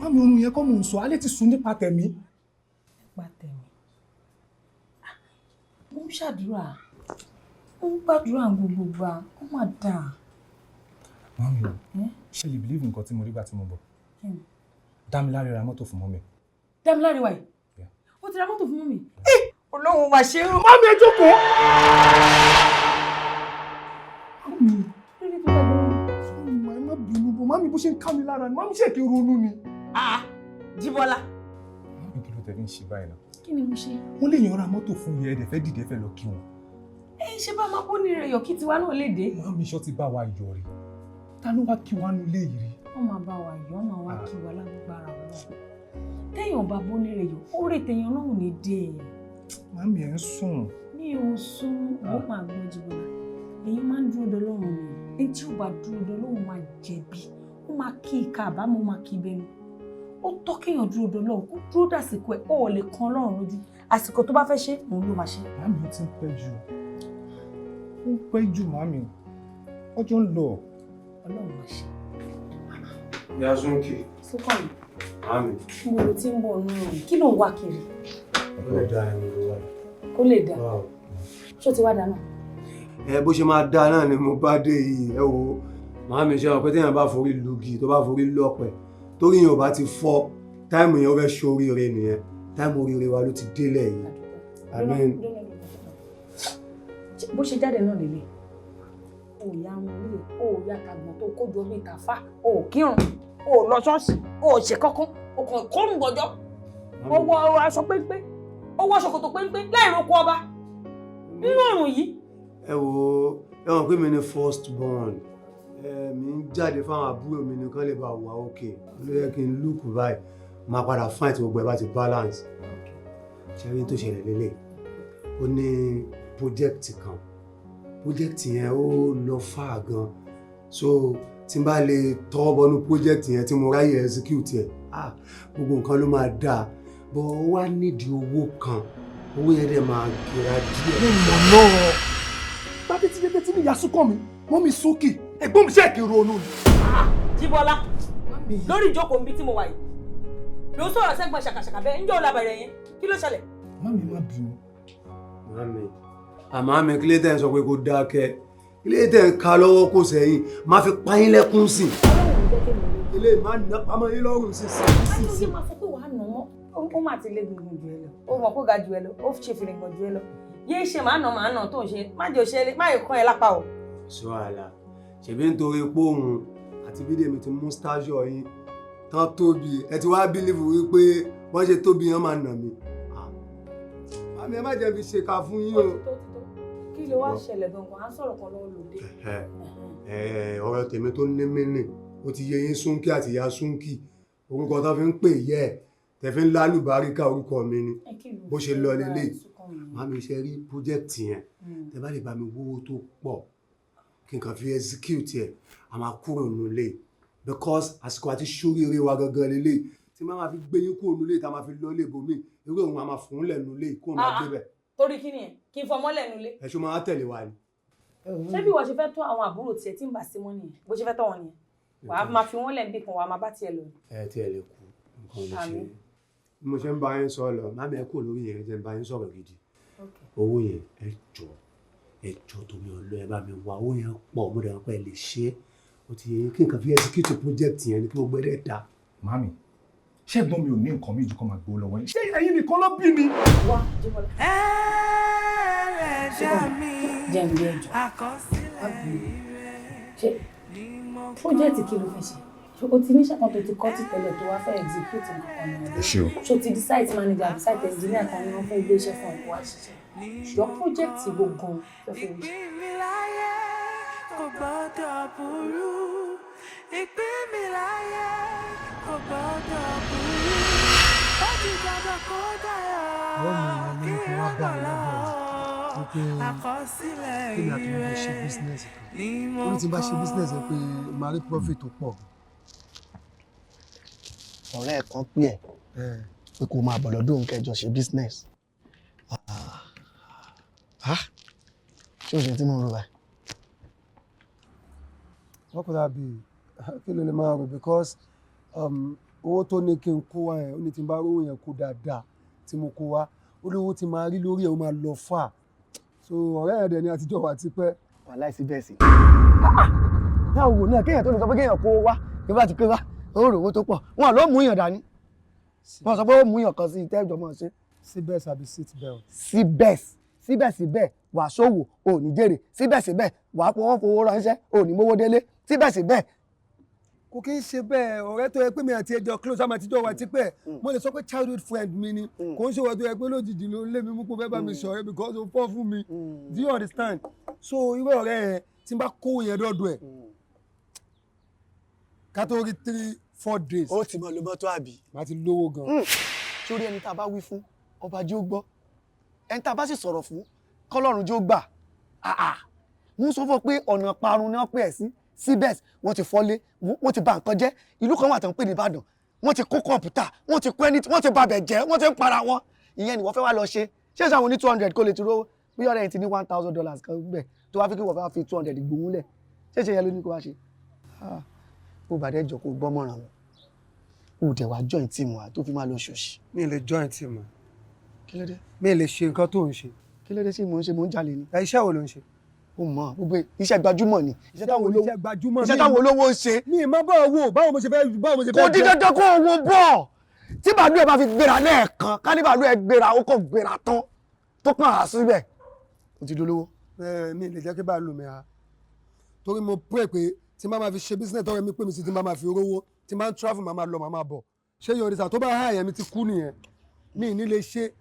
Mami, òun yẹn kọ́ mò ń sọ, alẹ́ ti sùn nípa tẹ̀mí. Nípa tẹ̀mí? Mo ń ṣàdúrà, mo ń gbàdúrà gbogbo gbà, ó mà dáa. Mami, ṣe lè believe nǹkan tí mo rí gbà tí mo bọ̀? Dámiláre ra mọ́tò fún mọ́mì. Dámiláre wáyé? Ó ti ra mọ́tò fún mọ́mì? Ọlọ́run mà ṣe é. Mami, ẹ jókòó! Mami, bó ṣe ń ká mi lára ni, mami ṣe kí ronú ni. Jíbọ́lá. Mami, kí ló tẹ̀lé ń ṣe báyìí náà? Kí ni mo ṣe? Wọ́n lè yan ra mọ́tò fún yẹ ẹ̀dẹ̀ fẹ́ dìde fẹ́ lọ kí wọn. Ṣé bá máa bó ní rẹ̀ yọ̀ kí tiwa náà lè dé? Mami, ṣọ́ ti bá wa yọ̀ rí. Ta ló wá kí wa nu ilé yìí rí? Wọ́n máa bá wa yọ̀, wọ́n máa wá kí wa lágbára wọn. Téèyàn bá bó ní rẹ̀ yọ̀, ó rè téèyàn náà ò ní dé. Mami, ẹ̀ ń sùn. Mi ò sùn, ó máa gbọ́ Jíbọ́lá. Èyí máa ń dúró dọ́lọ́run mi. Ẹni tí ò bá dúró dọ́lọ́run máa jẹ̀bi. Ó máa kí ìka àbámọ̀ máa kí bẹnu. Ó tọ́ kéèyàn dúró dọ́lọ́run, kó dúró dàsìkò ẹ̀, ó lè kan Ọlọ́run lójú. Àsìkò tó bá fẹ́ ṣe, òun ló máa ṣe. Mami, ó ti ń pẹ́ jù. Ó pẹ́ jù, mami. Ọjọ́ ń lọ. Ọlọ́run máa ṣe. Ìyá Súnkì. Súnkàn mi. Mami. Mo ló ti ń bọ̀ nù rẹ̀. Kí ló ń wá kiri? Ó lè dá ẹni ló wá. Kó lè dá. Ṣé o ti wá dáná? Bó ṣe máa dá náà ni mo bá dé yìí. Ẹ wo, màámi ṣe àwọn pé téèyàn bá forí lugi tó bá forí lọ́pẹ̀ torí yẹn ò bá ti fọ́ táìmù yẹn ó fẹ́ ṣoríire nìyẹn. Táìmù oríire wa ló ti délẹ̀ yìí. Àmín. Bó ṣe jáde náà lélẹ̀. O ya wọn rí ẹ̀, o ya tàgbọ̀n tó kójọ bí ìtàfà, o kírun, o lọ ṣọ́ọ̀ṣì, o ṣe kọ́kọ́, o kàn kọ́rùn gbọ́jọ́. O wọ aṣọ péńpé, o wọ ṣòkòtò péńpé láì roko ọba. Nínú ọ̀run yìí. Ẹ wo, ẹ wọ̀n pé mi ni first born. Mi ń jáde fáwọn àbúrò mi nìkan lè bá wà òkè. Ló yẹ kí n lùkù báyìí. Máa padà fight gbogbo ẹ̀ bá ti balance. Ṣé rí tó ṣẹlẹ̀ lélẹ̀? Ó ní project kan. Project yẹn ó lọ far gan. So tí n bá lè tọwọ́ bọnú project yẹn tí mo ráyè execute ẹ̀, gbogbo nǹkan ló máa dáa. But ó wá nídìí owó kan. Owó yẹn dẹ̀ máa gbéra díẹ̀. Lọ́rọ̀. Bàbá tí dédé tí mi yà súnkàn mi, mọ́ mi sókè. Ẹ̀gbọ́n mi ṣe kí ronú ni. Jíbọ́lá, lórí ìjókòó níbi tí mo wà yìí. ló ń sọ̀rọ̀ sẹ́gbọ̀n ṣàkàṣàkà bẹ́ẹ̀ ń jẹ́ òlàbẹ̀rẹ̀ yẹn kí ló ṣẹlẹ̀. Mami má bínú. Mami kí ló tẹ̀ ń sọ pé kó dákẹ́ kí ló tẹ̀ ń ka lọ́wọ́ kó sẹ́yìn má fi pa yín lẹ́kún sí. ilé má nà pamọ́ yín lọ́rùn sí. ayé máa sọ pé wàá nà mọ́ ó máa ti lé gbùngbùn jù ẹ lọ ó mọ̀ kó ga jù ẹ lọ ó ṣe fìrìn gbọ̀n jù ẹ lọ yéé ṣe máa nà tó ń ṣe má jẹ́ òṣèlè má yẹ kán ẹ lápá o. sọ àlà ṣèbí nítorí pé òun àti Bídèmí ti mú stáṣọ yín tán tóbi ẹ ti wá bílíìfù wípé wọ́n ṣe tóbi yẹn máa nà mí. Mami ẹ má jẹ́ fi ṣèkà fún yín o. kí ló wá ṣẹlẹ̀ gangan à ń sọ̀rọ̀ kan lọ́wọ́ lòdì. ọ̀rọ̀ tèmi tó ní mínì ó ti yé yín Súnkì àti ìyá Súnkì orúkọ tó fi ń pè yẹ ẹ tẹ fi ń lálùbáríkà orúkọ mi ni bó ṣe lọ lélẹ̀. Mami ṣe rí pọ́jẹ́kìtì yẹn tẹ bá lè bá mi wówó tó pọ̀ kí n kàn fi execute ẹ̀ a máa kúrò nílé because àsìkò àti ṣoríire wa gangan lélẹ̀ tí máa fi gbé yín kúrò nílé tá a máa fi lọ lé ibòmí irú òun a máa fún lẹ̀ nílé kó o máa gbé bẹ̀. torí kí ni ẹ kí n fọmọ lẹ́nu lé. ẹ ṣe máa tẹ̀lé wa ni. ṣé bí wọ́n ṣe fẹ́ tọ́ àwọn àbúrò tiẹ̀ tí ń bà sí mọ́ nìyẹn bó ṣe fẹ́ tọ́ wọn nìyẹn wàá máa fi wọ́n lẹ́nu bí kan wàá máa bá tiẹ̀ lọ. ẹ tiẹ̀ lè kú nǹkan lè ṣe bí mo ṣe ń bá yín sọ lọ Mami ẹ kúrò lórí yẹn jẹ́ ń bá yín sọ̀rọ̀ gidi owó yẹn ẹ jọ torí ọlọ ẹ bá mi wá owó yẹn pọ̀ mo dẹ̀ pẹ́ lè ṣe é o ti yẹ kí n kàn fi execute project yẹn ni kí gbogbo ẹ̀ dá. Mami ṣé ẹ̀gbọ́n mi ò ní nǹkan méjì kan máa gbowó lọ́wọ́ yín ṣé ẹ̀yin nìkan ló bí ni. wá Jíbọ́lá. ṣe pọ́jẹ́tì kí ló fẹ́ ṣe o ti níṣẹ́ kan tó ti kọ́ ti tẹ́lẹ̀ tó wá fẹ́ execute nǹkan ní ọdún so ti di site manager àbí site engineer kan ni wọ́n fẹ́ gbé iṣẹ́ fún ọkọ̀ wá ṣiṣẹ́ yọ pọ́jẹ́tì gbogbo fẹ́ fi rí. kò gbọ́dọ̀ burú ìpín mi láyé kò gbọ́dọ̀ burú ó ti gbọ́dọ̀ kó dáyọ̀ kí ọ̀gọ̀lọ̀ àkọsílẹ̀ ìrẹ́ ní mo kọ́. Tí n bá ṣe business ẹ pé màá rí profit tó pọ̀. ọ̀rẹ́ ẹ̀ kan pè ẹ́ pé kó máa bọ̀ lọ́dún kẹjọ ṣe business. ṣé o ṣe tí mo ń ro báyìí? What could that be? Kí ló lè máa rò because owó tó ní kí n kó wá yẹn ó ní tí n bá rówó yẹn kó dáadáa tí mo kó wá ó lówó tí máa rí lórí ẹ̀ ó máa lọ fà so ọ̀rẹ́ ẹ̀ dẹ̀ ní àtijọ́ wà tipẹ́. wàláì síbẹ̀ sí. náà wò náà kéèyàn tó lè sọ pé kéèyàn kó wá kí bá ti pé wá ó rò owó tó pọ̀ wọn ló mú yàn dání wọn sọ pé ó mú yàn kan sí ìtẹ́jọ́ mọ̀ ṣe. Seatbelt àbí seatbelt. síbẹ̀síbẹ̀ wà ṣòwò ò ní jèrè síbẹ̀síbẹ̀ wà á pọ̀ fowó ránṣẹ́ ò ní mówó délé síbẹ̀síbẹ̀. kò kí ń ṣe bẹ́ẹ̀ ọ̀rẹ́ tó yẹ pé mi àti ẹjọ́ close àmọ́ àtijọ́ wa tipẹ́ mo lè sọ pé childhood friend mi ni kò ń ṣe wọ́n tó yẹ pé lójijì ló lé mi mú kó fẹ́ bá mi sọ̀rọ̀ because ó fọ́ fún mi do you understand so irú ọ̀rẹ́ yẹn tí n bá kó yẹn dọ́dọ̀ ẹ̀ ká tó rí 3-4 days. ó ti mọ̀ ló mọ́tò àbí. màá ti lówó gan. sórí ẹni tá a bá wí fún ọba jí ó gbọ́ ẹni tá a bá sì sọ̀rọ̀ fún kọ́lọ́run jí ó gbà mú sọ fún pé ọ̀nà parun ni wọ́n pè ẹ́ sí síbẹ̀ wọ́n ti fọ́lé wọ́n ti bà nǹkan jẹ́ ìlú kan wà tó ń pè ní Ìbàdàn wọ́n ti kó kọ̀ǹpútà wọ́n ti kó ẹni wọ́n ti bàbẹ̀ jẹ́ wọ́n ti ń para wọn ìyẹn ni wọ́n fẹ́ wá lọ ṣe ṣé ìṣàwọn ní 200 kó lè ti rówó bí ọ̀rẹ́ yẹn ti ní $1,000 kan bẹ̀ tó wá fi kí wọ́n fẹ́ fi 200 gbóhùn lẹ̀ ṣé ìṣe yẹn ló ní kó wá ṣe. ó bàdẹ́ jọ kó gbọ́mọ̀ràn wọn ó dẹ̀ wá join team wa tó fi máa lọ ṣòṣì. mi lè join team wa. kí ló dé. mi lè ṣe nǹkan tó ń ṣe. kí ló dé sí mò ń ṣe mò ń jalè ni. iṣẹ́ wo ló ń ṣe. ó mọ̀ gbogbo iṣẹ́ gbajúmọ̀ ni iṣẹ́ táwọn olówó ń ṣe. mi ì má bá owó báwo mo ṣe fẹ́ kò di dandan kó owó bọ̀ tí bàálù ẹ̀ bá fi gbéra lẹ́ẹ̀kan ká ní bàálù ẹ̀ gbéra ó kò gbéra tán tó kàn á síbẹ̀ ó ti dolówó. mi lè jẹ́ kí bàálù mi ha torí mo pray pé tí n bá máa fi ṣe business tọrọ mi pé mi sí tí n bá máa fi rówó tí n bá ń travel máa lọ máa bọ̀ ṣé yóò rí sà tó bá há ẹ̀yàn mi ti kú nìyẹn mi ì ní lè ṣe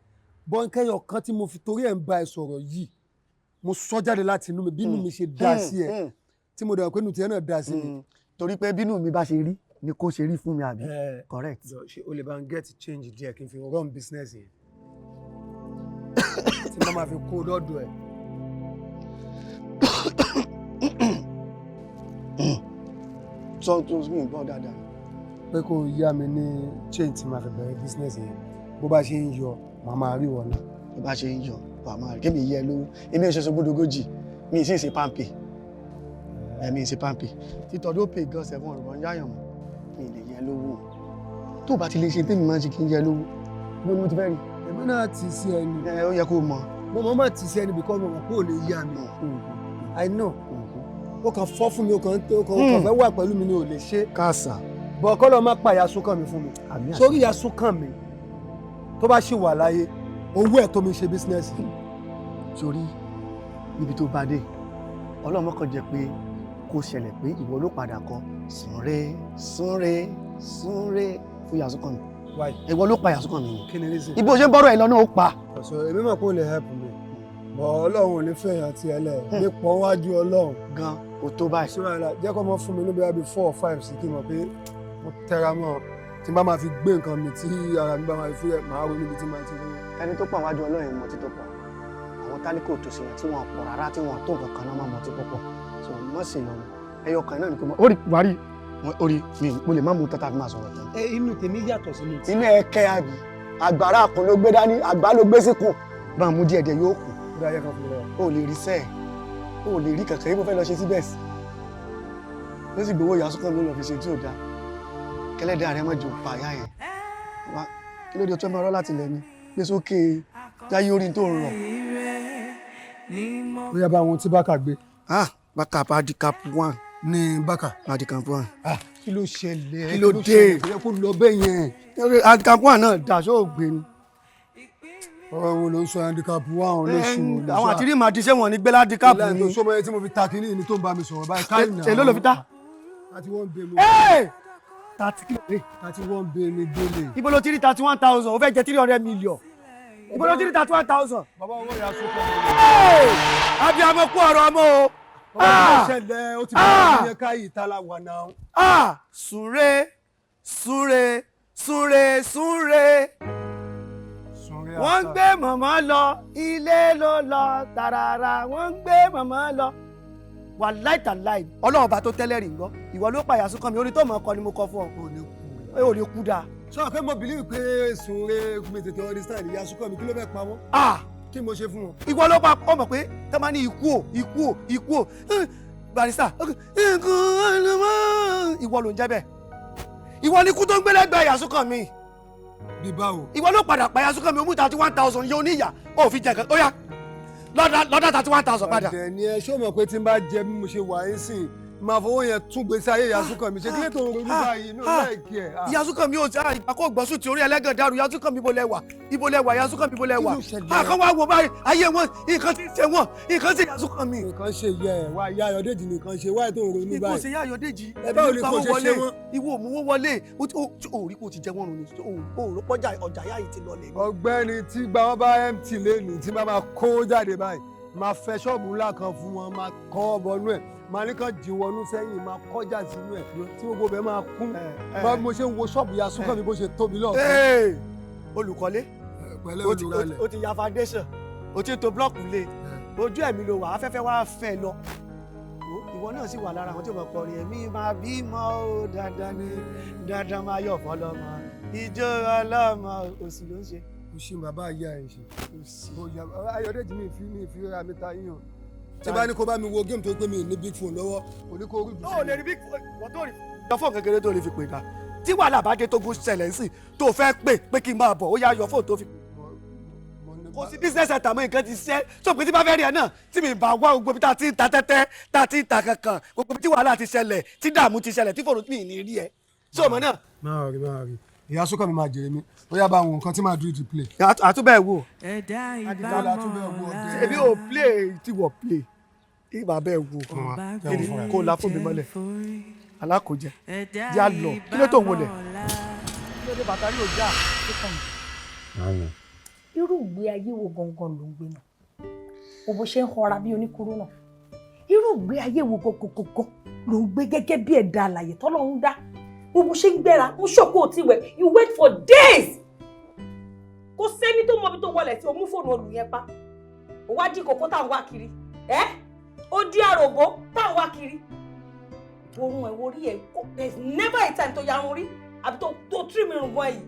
bọ́ńkẹ́yọ̀ kan tí mo fi torí ẹ̀ ń bá ẹ sọ̀rọ̀ yìí mo sọ jáde láti inú mi bínú mi ṣe dá sí ẹ tí mo dẹ̀ pé inú tiẹ̀ náà dá sí mi. torí pé bínú mi bá ṣe rí ni kò ṣe rí fún mi àbí. correct. ṣe o lè bá ń get change díẹ̀ kí n fi run business yẹn tí mo máa fi kó lọ́dọ̀ ẹ̀. sọ tó mi gbọ́ dáadáa. pé kó yá mi ní change tí màá fi bẹ̀rẹ̀ business yẹn bó bá ṣe ń yọ màá máa rí wọn náà. bó bá ṣe ń yọ màmá rẹ kébì yẹ lówó èmi ò ṣe sọ gbódógójì mi ì sì ṣe pàmpì mi ì ṣe pàmpì títọ́dún pè gan 7 ọ̀rọ̀ ń yáyàn mọ́ mi ì lè yẹ lówó tó bá ti lè ṣe tèmi máa ń ṣe kí n jẹ lówó bó ni mo ti fẹ́ rí. èmi náà ti sí ẹni. ó yẹ kó o mọ̀. mo máa ti sí ẹni because mo mọ̀ pé ò lè yá mi. I know. ó kàn fọ́ fún mi ó kàn fẹ́ wà pẹ̀lú mi ni ò lè ṣe. káàsà. bọ̀ kọ́ lọ má pa ìyá Súnkàn mi fún mi. sórí ìyá Súnkàn mi tó bá ṣì wà láyé owó ẹ̀ tó mi ṣe bísínẹ́sì. sórí níbi tó bá dé ọlọ́mọ kan jẹ́ pé kó ṣẹlẹ̀ pé ìwọ ló padà kọ súnre súnre súnre fún ìyá Súnkàn mi. ìwọ ló pa ìyá Súnkàn mi. kí ni reason. ibo ṣe ń bọ́rọ̀ ẹ̀ lọ náà ó pa. ọ̀sọ̀ èmi mọ̀ pé ó lè help mi bọ̀ ọlọ́run ò ní fẹ̀yàn ti ẹlẹ̀ nípò wájú ọlọ́run. gan o tó báyìí. sọ́ra ẹ̀la jẹ́ kó mọ́ fún mi níbi àbí 4 or 5 sí kí n mọ̀ pé mo tẹra mọ́ tí n bá máa fi gbé nǹkan mi tí ara mi bá máa fi fúyẹ́ màá ro níbi tí màá ti rí. ẹni tó pọ̀ wájú ọlọ́run mọ̀ títọ́ pọ̀ àwọn tálíkò tó ṣe yẹn tí wọ́n pọ̀ rárá tí wọ́n tó nǹkan kan náà máa mọ̀ tí pọ̀ so mọ̀ sí ìyọnu ẹyọ kan náà ni kò mọ̀ orí wárí orí mi mo lè má mú tọ́ta fi máa sọ̀rọ̀ tán. inú tèmi yàtọ̀ sínú tí. inú ẹ̀kẹ́ àbí àgbàrá kan ló gbé dání àgbà ló gbé síkùn bá a mú díẹ̀ díẹ̀ yóò kù. ó dáa yẹ kan fún mi lọ. o lè rí sẹ́ẹ̀ o lè rí kankan yìí mo fẹ́ lọ ṣe síbẹ̀ sí ló sì gbowó ìyá Súnkàn mi lọ fi ṣe tí ò dáa kẹlẹ́dẹ̀ rẹ mọ̀ jù pa àyà yẹn wá kí ló dé tó ẹmọ ọ̀rọ̀ láti lẹ̀ ni gbé sókè jáyé orí tó ń rọ̀. ó yá bá àwọn tí bákà gbé. bákà handicap 1. ní bákà. handicap 1. kí ló ṣẹlẹ̀ kí ló dé kó lọ bẹ́ẹ̀ yẹn. handicap 1 náà daṣọ ògbé ni. ọ̀rọ̀ wo ló ń sọ handicap 1 olóṣù. àwọn àtìrí màá di sẹ́wọ̀n ní gbé handicap ni. ilé ìtòsọ́mọ yẹn tí mo fi ta kínní ni tó ń bá mi sọ̀rọ̀ báyìí káyìn náà. èló ló fi ta. 31 bẹ́ẹ̀ mi. 31 bẹ́ẹ̀ mi gbélé. ibo ló ti rí 31,000 ó fẹ́ jẹ 300 million. ibo ló ti rí 31,000. bàbá owó ìyá Súnkàn. abiyamọ kú ọ̀rọ̀ ọmọ o. ó ṣẹlẹ̀ ó ti bẹ̀rẹ̀ ní ẹ̀ka yìí tá la wà náà. súnre súnre súnre súnre wọ́n ń gbé màmá lọ ilé ló lọ tàràrà wọ́n ń gbé màmá lọ. wà láìtàláì ọlọ́run ọba tó tẹ́lẹ̀ rí gbọ́ ìwọ ló pa ìyá Súnkàn mi orí tó mọ̀ ọkọ ni mo kọ fún ọ. ò lè kú dáa. sọ pé mo believe pé súnre mi tètè understand ìyá Súnkàn mi kí ló fẹ́ pa wọ́n. kí mo ṣe fún wọn. ìwọ ló pa ọmọ pé tẹ́ máa ní ikú o barista ìwọ ló ń jẹ́ bẹ́ẹ̀ ìwọ ni ikú tó ń gbé lẹ́gbẹ̀ẹ́ ìyá Súnkàn mi. bí báwo. ìwọ ló padà pa ìyá Súnkàn mi ó mú 31,000 yóò níyà ó fi jẹ kan ó yá lọ́dà 31,000 padà. ọ̀dẹ̀ ni ẹ ṣó mọ̀ pé tí n bá jẹ bí mo ṣe wà yín sìn máa fowó yẹn tún gbèsè ayé ìyá Súnkàn mi ṣe kí lè tó ń ronú báyìí inú láìkí ẹ̀. ìyá Súnkàn mi ò já ìgbàkó gbọ́sùn tí orí ẹlẹ́gàn dàrú ìyá Súnkàn mi ibo lẹ́wà ìyá Súnkàn mi ibo lẹ́wà. àkàn wá wo báyìí ayé wọn nǹkan ti ṣe wọn nǹkan ti ìyá Súnkàn mi. nǹkan ṣe yẹ ẹ wá ìyá Ayọ̀dèjì nìkan ṣe wáyé tó ń ronú báyìí. ikú ṣe ìyá Ayọ̀dèjì ẹ báwo ni kò ṣe ṣe wọn. ìwọ òmùwọ́ wọlé òòrí kò ti jẹ wọn rùn ní òòrò pọ́jà ọjà yá yìí ti lọ lẹ̀. ọ̀gbẹ́ni tí gba wọn bá mt lẹ́nu tí bá máa kó jáde báyìí máa fẹ́ ṣọ́ọ̀bù ńlá kan fún wọn máa kọ́ bọnú ẹ̀ máa ní kàn jí wọnú sẹ́yìn máa kọjá sínú ẹ̀ tí gbogbo bẹ́ẹ̀ máa kún bá mo ṣe ń wo ṣọ́ọ̀bù ìyá Súnkàn mi bó ṣe tóbi lọ́ọ̀kan. olùkọ́lé pẹ̀lẹ́ olùralẹ̀ o ti ya foundation o ti to blọọkù lé ojú ẹ̀mí ló wà afẹ́fẹ́ wá fẹ́ lọ ìwọ náà sì wà lára àwọn tí mo kọrin ẹ̀mí máa bímọ ó dandan ní dandan máa yọ̀ fọlọ́mọ ìjó ọlọ́mọ òsì ló ń ṣe. o ṣe bàbá ìyá ẹ̀ ṣe Ayọ̀dèjì mi fi ra mi ta yíyan tí bá ní kó bá mi wo géèmù tó gbé mi ní big phone lọ́wọ́ kò ní kó rí jù. ó lè rí big phone wọ́n tó rí. yọ fóònù kékeré tó lè fi pè dá tí wàhálà bá dé tó gún ṣẹlẹ̀ sí tó fẹ́ pé kí n máa bọ̀ ó yá yọ fóònù tó fi. kò sí business center mọ́ nǹkan ti ṣẹ́ tó pé tí bá fẹ́ rí ẹ náà tí mi bá wá gbogbo bí tá a ti ń ta tẹ́tẹ́ tá a ti ń ta kankan gbogbo bí tí wàhálà ti ṣẹlẹ̀ tí dààmú ti ṣẹlẹ̀ tí fóònù mi ní rí ẹ ṣé o mọ̀ náà. máa rí ìyá Súnkàn mi máa jèrè mi ó yá bá àwọn nǹkan tí màá dúró ti play. àtúbẹ̀ wò. àdìgbàlà àtúbẹ̀ wò ọdẹ. èmi ò play tí wọ́n play ìgbà bẹ́ẹ̀ wò kó la fún mi mọ́lẹ̀ alákòjẹ yá lọ kí ló tó ń wọlé. kí ló dé bàtà yóò já. irú ìgbé ayé wo gangan ló ń gbé náà o bó ṣe ń họra bí oníkuru náà irú ìgbé ayé wo gangan ló ń gbé gẹ́gẹ́ bí ẹ̀dá alààyè tọ́lọ́run dá o bó ṣe ń gbéra ń ṣòkò tí wẹ̀ you wait for days kò sẹ́ni tó mọ ibi tó wọlé tí o mú fóònù olùyẹn pa o wá jí kòkó táwọn wá kiri ó dí àròbó táwọn wá kiri orun ẹ̀ worí ẹ̀ there is never a time tó yarun rí àbí tó trim irun gan yìí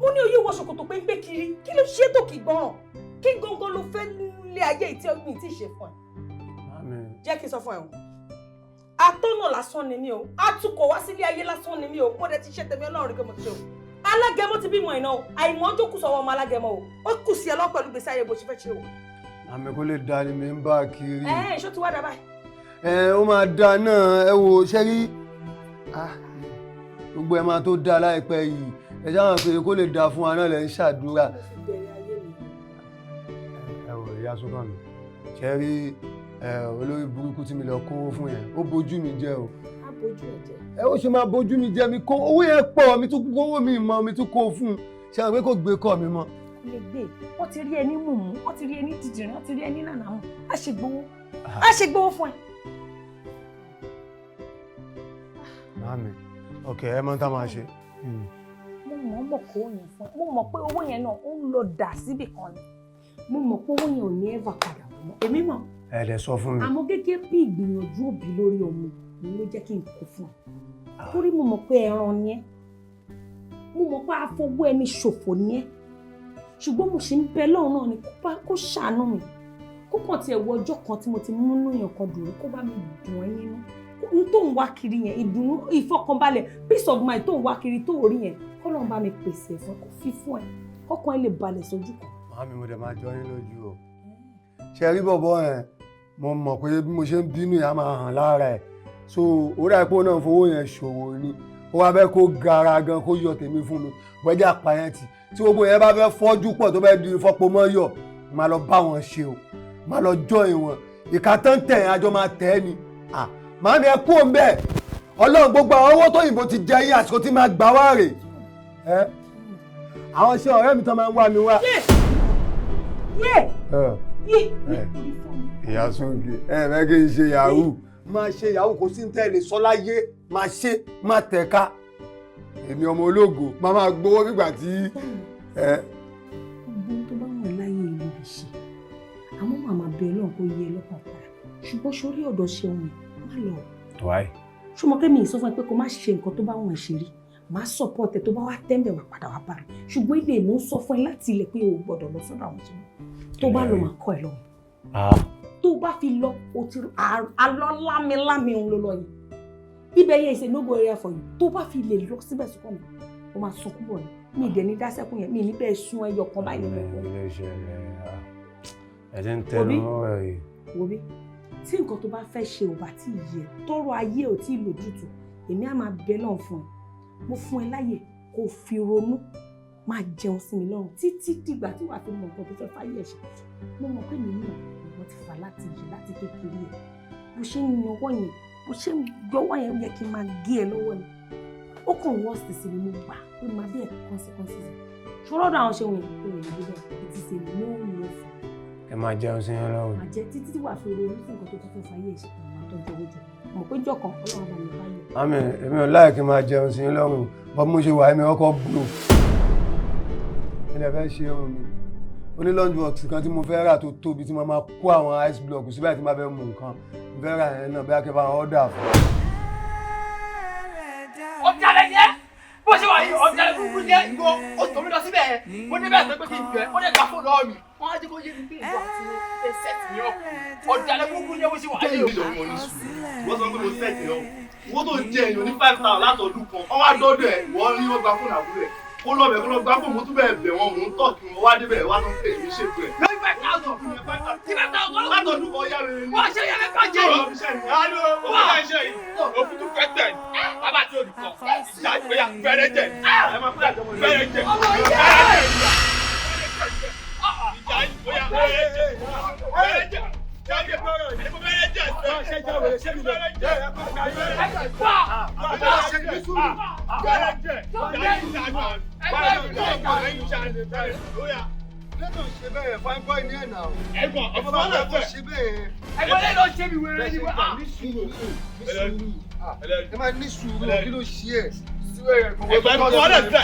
mo ní oyè wọ ṣòkòtò pé ń gbé kiri kí ló ṣe tó kì í gbọ́ràn kí gangan ló fẹ́ lé ayé ìtí ọgbìn tí ì ṣe fún ẹ jẹ́ kí n sọ fún ẹ o Atọ́nà lásán ni mí o. Atukọ̀ wá sílé ayé lásán ni mí o. Mo dẹ̀ ti ṣe tèmi Ọlọ́run rí pé mo ti ṣe o. Alágẹmọ ti bímọ iná o. Àìmọ́ jókòó sọ̀wọ́ ọmọ alágẹmọ o. Ó kù sí ẹ lọ pẹ̀lú gbèsè ayé bó ṣe fẹ́ ṣe o. Àmì kò lè da ni mi ń bá kiri. Ṣó ti wá dà báyìí? Ó máa da náà, ẹ wo ṣe rí. Gbogbo ẹ máa tó da láìpẹ́ yìí. Ẹ ṣáà pé kó lè da fún wa náà lẹ́ ń ṣàdúrà. Ẹ wò ìyá sọ́kàn mi. Ṣé rí olórí burúkú tí mi lọ kówó fún yẹn, ó bójú mi jẹ́ o. Á bójú ẹ̀ jẹ́. Ó ṣe máa bójú mi jẹ́, mi kó owó yẹn pọ̀, mi tún kówó mi mọ́, mi tún kó fún un. Ṣé àwọn pé kò gbé kọ́ mi mọ́? Kò lè gbé. Wọ́n ti rí ẹni mùmú, wọ́n ti rí ẹni dìdìrín, wọ́n ti rí ẹni nànàmú. Á ṣe gbowó fún ẹ. Mami, ok, ẹ mọ̀ tá máa ṣe. Mo mọ̀ kó yẹn fún ẹ. Mo mọ̀ pé owó yẹn náà ó ń lọ dà síbì kan ni. Mo mọ̀ pé owó yẹn ò ní ẹ̀fà padà mọ́. Èmi mọ̀. Ẹ dẹ̀ sọ fún mi. Àmọ́ gẹ́gẹ́ bí ìgbìyànjú òbí lórí ọmọ ni ló jẹ́ kí n kó fún ẹ. Torí mo mọ̀ pé ẹran ni ẹ́. Mo mọ̀ pé afọwọ́ ẹni ṣòfò ni ẹ́. Ṣùgbọ́n mo ṣì ń bẹ lọ́run náà ni kó ṣàánú mi. Kó kàn tiẹ̀ wo ọjọ́ kan tí mo ti múnú èèyàn kan dùn kó bá mi dùn ẹ́ nínú. N tó ń wá kiri yẹn, ìdùnnú, ìfọkànbalẹ̀, peace of mind tó ń wá kiri tó rí yẹn, k'Ọlọ́run bá mi pèsè ẹ̀fọn kó fi fún ẹ. Kọ́kàn ẹ lè balẹ̀ sójú kan. Màámi, mo dẹ̀ máa jọ yín lójú o. Ṣé rí bọ̀bọ̀ yẹn? Mo mọ̀ pé bí mo ṣe ń bínú yẹn á máa hàn lára ẹ̀. So orí àìpó náà fowó yẹn ṣòwò ni. Ó wá fẹ́ kó gara gan kó yọ tèmi fún mi. Bọ́jà pààyàn tí gbogbo yẹn bá fẹ́ fọ́jú pọ̀ tó fẹ́ di fọ́pomọ́ yọ̀, máa lọ bá wọn ṣe o. Máa lọ jọ́ ìwọ̀n. Ìka tán tẹ̀ ẹ́ àjọ máa tẹ̀ ẹ́ ni. Màámi, ẹ kú òun bẹ́ẹ̀. Ọlọ́run gbogbo àwọn owó tó yìnbó ti jẹ yín àsìkò tí máa gbà wá rè. Àwọn ṣe ọ̀rẹ́ mi tán máa ń wá mi wá. Ìyá Súnkì, fẹ́ kí n ṣe yahoo. Máa ṣe yahoo, kò sí ní tẹ́lẹ̀ sọ láyé. Máa ṣe, máa tẹ̀ka. Èmi ọmọ ológo, máa gbowó nígbà tí. Gbogbo tó bá wọn láyé ìlú rẹ̀ ṣe. Àmọ́ màmá bẹ Ọlọ́run kó yẹ lọ́kàn padà. Ṣùgbọ́n sórí ọ̀dọ̀ ṣeun yẹn, má lọ. Why? Ṣùgbọ́n kẹ́mi sọ fún ẹ pé kó má ṣe nǹkan tó bá wọn ṣe rí. Má support ẹ tó bá wá tẹ́ńbẹ̀ wá padà wá bá mi. Ṣùgbọ́n ilé ìmú sọ fún ẹ láti ilẹ̀ pé o gbọ́dọ̀ lọ sọ́dọ̀ àwọn ṣẹ́wọ̀n. Tó bá lọ máa kọ́ ẹ lọ́wọ́. Tó bá fi lọ, o ti alọ́ lámilámi òun ló lọ yìí. Ibẹ̀ yẹn ṣe no go area for you. Tó bá fi lè lọ síbẹ̀ sọ́kọ̀ mi, o máa sunkún bọ̀ ni. Mi ìdẹ̀ ní dásẹ́kùn yẹn, mi ní bẹ́ẹ̀ sun ẹyọ kan báyìí lọ́wọ́. Ẹ ti ń tẹnu ọ̀rọ̀ yìí. Wo bí? Tí nǹkan tó bá fẹ́ ṣe ò bá tí ì yẹ, tọrọ ayé ò tí ì lójútùú, èmi á máa bẹ lọ́run fún ẹ. Mo fún ẹ láyè kó fi ronú, máa jẹun sí mi lọ́rùn títí dìgbà tí wàá fi mọ nǹkan tó fẹ́ fáyé ẹ̀ ṣe. Mo mọ̀ pé mi náà ìwọ ti fà láti yẹ láti kékeré ẹ̀. Bó ṣe ń yan ọwọ́ yẹn, bó ṣe ń gbọ́wọ́ yẹn yẹ kí n máa gé ẹ lọ́wọ́ ni. Ó kàn worst sí mi, mo gbà pé máa bí ẹ̀ consequences. Ṣọ́rọ́ ọ̀dọ̀ àwọn ṣe wọ̀nyí kò lè dé bẹ́ẹ̀. It is a no fún. Ẹ máa jẹun sí yẹn lọ́wọ́. Máa jẹ títí tí wàá fi ronú sí nǹkan tó tún fẹ́ fáyé ẹ̀ ṣe kò máa tọ́jú owó jù. Mọ̀ pé jọ̀kan Ọlọ́run bá mi báyìí. Màámi, èmi ò láì kí n máa jẹun sí yín lọ́rùn. Bọ́ mo ṣe wà èmi ọkọ̀ blò. Ilẹ̀ fẹ́ ṣe ohun mi. Ó ní lunch box kan tí mo fẹ́ rà tó tóbi tí mo máa kó àwọn ice block síbẹ̀ tí mo fẹ́ mú nǹkan. Mo fẹ́ rà yẹn náà bí a kẹ́ bá wọn order fún. Ọjà rẹ̀ yẹ bó ṣe wà yìí ọjà rẹ̀ kúkú jẹ́ ìwọ oṣù mi lọ síbẹ̀ yẹn. Mo ní bẹ́ẹ̀ sọ pé kí n bẹ̀ ó lè gbà fóònù lọ́wọ́ mi. Wọ́n á jẹ́ kó yé mi bí ìwọ àti ẹ sẹ́ẹ̀tì mi ọ̀. Ọjà rẹ̀ kúkú jẹ́ bó ṣe wà yìí. Wọ́n sọ pé mo sẹ́ẹ̀tì ọ̀. Wọ́n tó jẹ èèyàn ní 5,000 látọ̀dún kan. Wọ́n wá dọ́dọ̀ ẹ̀ wọ́n ní wọ́n gba fóònù àbúrò ẹ̀. Kó lọ bẹ̀ kó lọ gbá fóònù mo tún bẹ̀ bẹ̀ wọ́n mò ń tọ̀ kí wọ́n wá débẹ̀ wá tó ń pè mí ṣètò ẹ̀. Lórí 5,000 fún mi 5,000 látọ̀dún kan yá rere ni. Wọ́n ṣe yẹn lẹ́kọ̀ọ́ jẹ́ yìí. Wọ́n ṣe yìí. Òfin tún fẹ́ tẹ̀ bàbá tí olùkọ́ ìjà ìgbéyà fẹ́rẹ́ jẹ. Ẹ máa fẹ́rẹ́ jẹ. Fẹ́rẹ́ jẹ. Ìjà ìgbéyà fẹ́rẹ́ jẹ. Fẹ́rẹ́ jẹ. Jáde fẹ́rẹ́ jẹ. Fẹ́rẹ́ jẹ. Ṣé jáwé ṣé mi lọ? Lẹ́tọ̀ ṣe bẹ́ẹ̀ fine boy ní ẹ̀nà. Ẹ̀gbọ́n ọ̀fọ̀ náà fẹ́. Ṣe bẹ́ẹ̀. Ẹ̀gbọ́n lẹ́nu ṣe mi wẹ̀rẹ̀ ní wá. Ní sùúrù. Ẹ máa ní sùúrù kí ló ṣe ẹ̀. Ẹ̀gbọ́n ọ̀fọ̀ náà fẹ́.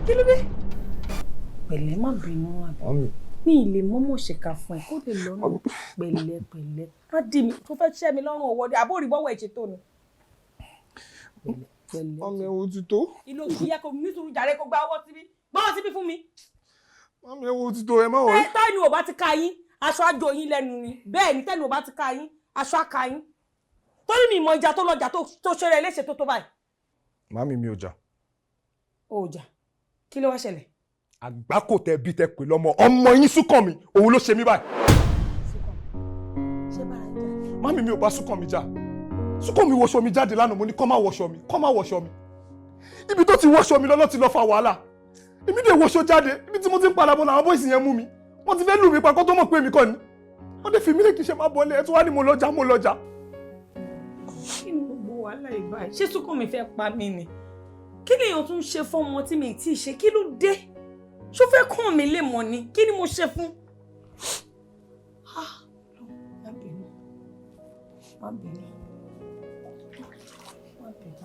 Kí ló dé? pẹ̀lẹ́ má bínú àbí. Mi ì lè mọ́mọ́ ṣèkà fún ẹ kó lè lọ́nà pẹ̀lẹ́. Má dì mí tó fẹ́ ṣẹ́ mi lọ́rùn ọwọ́dẹ àbórí bọ́wọ́ ẹ̀ ṣe tó ni. Pẹ̀lẹ́. Mami ewu ti tó. Ìlò kì í yẹ kó ní sùúrù jàre kó gba ọwọ́ síbí. Gbọ́wọ́ síbí fún mi. Mami ewu ti tó ẹ má wọ̀. Tẹ́ni ò bá ti ka yín, aṣọ àjò yín lẹ́nu ni. Bẹ́ẹ̀ ni tẹ́ni ò bá ti ka yín, aṣọ àka yín. Torí mi ìmọ̀ ìjà tó lọ́jà tó ṣeré léṣe tó báyìí. Mami mi ò jà. O ò jà. Kí ló wá ṣẹlẹ̀? Àgbákò tẹ bí tẹ pè lọ́mọ ọmọ yín Súnkànmí òun ló ṣe mí báyìí. Ṣé bára ń jà? Mami mi ò bá Súnkànmí jà. Súnkànmí wọṣọ mi jáde lánàá mo ní kó má wọṣọ mi. Ibi tó ti wọṣọ mi lọ́lọ́ ti lọ fa wàhálà. Èmi dé wọṣọ jáde ibi tí mo ti ń padà bọ̀ làwọn bọ́ìsì yẹn mú mi. Wọ́n ti fẹ́ lù mí pa kó tó mọ̀ pé èmi kọ́ ni. Wọ́n dé fi mí lè kí ṣe máa bọ́lé ẹ̀ tó wá ní mo lọ́jà. Kí ni gbogbo wàhálà ìbáyìí? Ṣé Súnkànmí fẹ́ pa mí ni? Kí ni èèyàn tún ṣe fún ọmọ tí mi ì tí ì ṣe? Kí ló dé? Ṣó fẹ́ kàn mí lè mọ̀ ni? Kí ni mo ṣe fún? Má bínú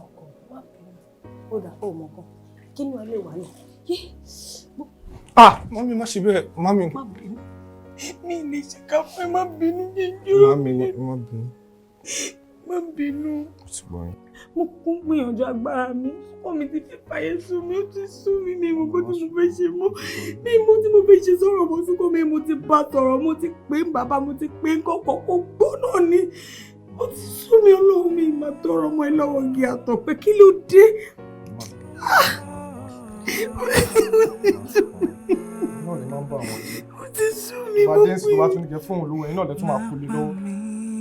ọkọ, má bínú. Ó dà ó mọ̀ kan. Kí ni wọ́n lè wà ní? Mami má ṣe bẹ́ẹ̀, mami. Má bínú. Mi ì lè ṣe ká fún ẹ, má bínú jẹjọ́. Mami má bínú. Má bínú. Mo kún gbìyànjú agbára mi. Ọmọ mi ti fẹ́ fàyè sú mi, ó ti sú mi ní ìmọ̀kó tí mo fẹ́ ṣe mọ́. Ní ìmọ̀ tí mo fẹ́ ṣe sọ̀rọ̀ mọ́ Súnkànmí, mo ti bá sọ̀rọ̀, mo ti pè ń bàbá, mo ti pè ń kọ́kọ́ kó gbóná ni. Ó ti sú mi Ọlọ́run mi máa tọrọ ọmọ ẹ lọ́wọ́ igi àtọ̀ pé kí ló dé? Ó ti sú mi mo pé. Bàjẹ́ sì tó bá tún ní kẹ fóun lówó ẹ̀ náà lẹ́tún máa kú lé lọ́wọ́.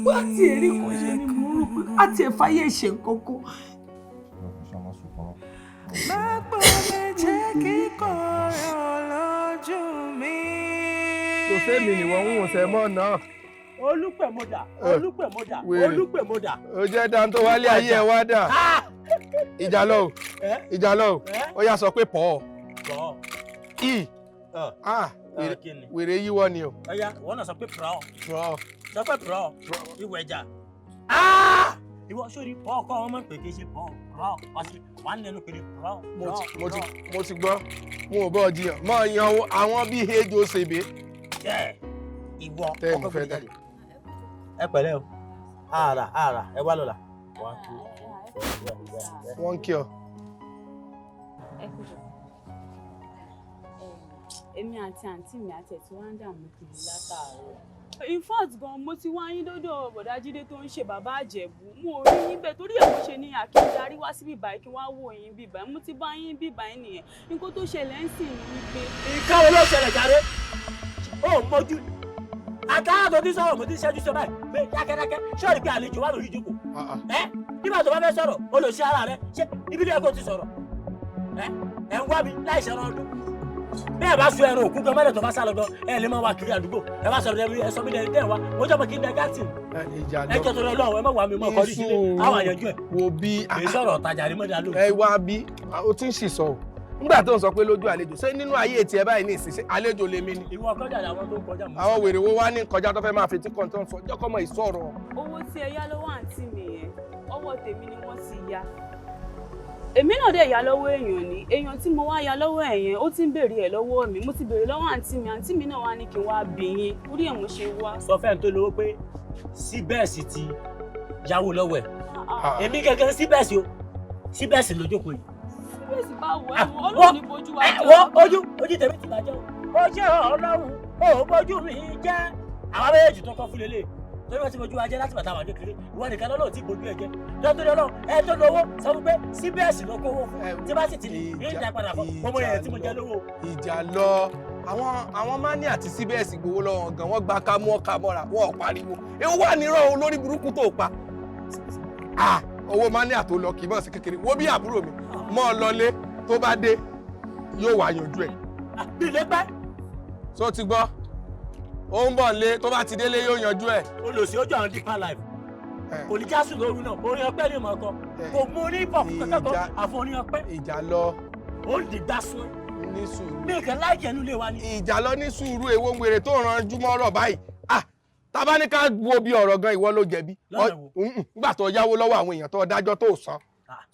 Wá tí èrè kò ṣe ni mo rò pé á ti ẹ̀ fáyé ṣe kọ́kọ́. Gbàgbọ́ méje kíkorò lójú mi. Kò sẹ́mi nìwọ̀n ń wòsàn mọ́ náà. Olúpẹ̀mọ́dà. Ó jẹ́ dáa tó wálé ayé ẹ wá dà. Ìjàlọ́ ó yá sọ pé pọ̀. Wèrè yíwọ́ ni o. Ọya, wọ́n náà sọ pé pọ̀. Sọ pé pọ̀. Ìwẹ̀ ẹja. Ìwọ sórí pọ̀ ọkọ wọn mọ̀ pé kí ṣe pọ̀. Wà á nẹnu pèrè pọ̀. Mo ti gbọ́, mo ò bọ́ jiyàn. Mọ̀ yan àwọn bí ejò ṣèbé. Ìwọ ọkọ fẹ́ jáde. Ẹ pẹ̀lẹ́ o. Àrà, ẹ wá lọ́la. Wọ́n kí ọ. Èmi àti àǹtí mi àti ẹ̀ tí wọ́n ń dààmú kiri látàárọ̀. In fact gan mo ti wá yín dọ́dọ̀ bọ̀dá Jídé tó ń ṣe bàbá Àjẹ̀bú. Mo rí yín bẹ́ẹ̀ torí ẹ̀ mo ṣe ní àkíndarí wá sí bíbáyìí kí wọ́n wò yín bíbáyìí. Mo ti bá yín bíbáyìí nìyẹn. Nǹkan tó ṣẹlẹ̀ ń sìn ní wípé. Ìkáwọ́ ló ṣẹlẹ̀ jáde. Ó mójú. Àtàrà tó ti sọ̀rọ̀ mo ti ṣẹ́jú sọ báyìí. Pé dákẹ́dákẹ́ ṣọ́ọ̀rì pé àlejò wà lórí ìjókòó. Nígbà tó bá fẹ́ sọ̀rọ̀, o lè ṣe ara rẹ. Ṣé ibi tó yẹ kó ti sọ̀rọ̀? Ẹ ń wá mi láì ṣe ọdún. Bẹ́ẹ̀ bá sọ ẹran òkú gan mẹ́lẹ̀ tó bá sá lọ gan, ẹ lè máa wá kiri àdúgbò. Ẹ bá sọ̀rọ̀ ẹ sọ mí lẹ́yìn tẹ́ ẹ wá. Mo jọ́ mọ́ kí n dẹ gáàtì. Ẹ jẹ́ torí Ọlọ́run ẹ má wà mí mọ́ kọ́rí sílé. Àwọn àyànjú ẹ̀. Wo bí Kì í sọ̀rọ̀ ọ̀tajà rí mọ́dà lónìí. ẹ wá bí o ti ń sì sọ o. Nígbà tó ń sọ pé lójú àlejò ṣé nínú ayé tiẹ̀ báyìí ní ìsinsìn àlejò lèmi ni. Ìwọ kọjá làwọn tó ń kọjá mọ́. Àwọn wèrè wo wá ní kọjá tó fẹ́ máa fi tí kọ̀ǹtàn sọ jọ́kọ́ mọ ìsọ̀rọ̀. Owó tí ẹ yá lọ́wọ́ àǹtí mi yẹn, ọwọ́ tèmi ni wọ́n ti yá. Èmi náà dẹ̀ yá lọ́wọ́ èèyàn ni. Èèyàn tí mo wá yá lọ́wọ́ ẹ̀ yẹn, ó ti ń béèrè ẹ̀ lọ́wọ́ mi. Mo ti béèrè lọ́wọ́ àǹtí mi náà wá ní kí n wá bí yín. Orí ẹ̀ mo ṣe wá. Sọ fẹ́ni tó lówó pé síbẹ̀sì ti yáwó lọ́wọ́ ẹ̀. Èmi gẹ́gẹ́ síbẹ̀sì o. Síbẹ̀sì lójókòó yìí. Síbẹ̀sì báwo ẹ̀wọ̀n Ọlọ́run ní bojú wa jẹ́. Ojú tèmi ti bàjẹ́ o. Ó jẹ́ Ọlọ́run, ó bójú mi jẹ́. Àwọn méjèèjì tó kọ́ fún lélẹ̀. Torí wọ́n ti bojú wa jẹ́ láti bàtà wà kékeré. Ìwọ nìkan lọ́lọ́ tí bojú ẹ jẹ́. Dọ́tọ́rí Ọlọ́run, ẹ tó lówó sọ fún pé síbẹ̀sì ló kówó fún. Tí bá sì ti ní ìjà padà fún ọmọ yẹn tí mo jẹ́ lówó. Ìjà lọ. Àwọn mání àti síbẹ̀sì gbowó lọ́wọ́ gan wọ́n gba ká mú ọkà mọ́ra wọ́n ò pariwo. Ewu wà nírọ̀ olórí burúkú tó pa. Owó mání àtò lọ kì í mọ̀ sí kékeré. Wo bí àbúrò mi mọ́ ọ lọlé tó bá dé yóò wá yanjú ẹ̀. Bí ilé pẹ́. Sọ ti gbọ́. Ó ń bọ̀ lé tó bá ti délé yóò yanjú ẹ̀. Olùsí ojú àwọn Deeper Life. Kò ní jásù lóru náà, orin ọpẹ́ ni mọ̀ kan. Kò mú orí pọ̀pù kankan kan, àfọ orin ọpẹ́. Ìjà lọ. Ó lè dá sún. Ní sùúrù. Bí nǹkan láìjẹ́ nílé wa ni. Ìjà lọ ní sùúrù èwo wèrè tó ràn júmọ́ ọ̀rọ̀ báyìí. Tábá ní ká wo bí ọ̀rọ̀ gan ìwọ ló jẹ̀bi. Nígbà tó yáwó lọ́wọ́ àwọn èèyàn tó dájọ́ tó san.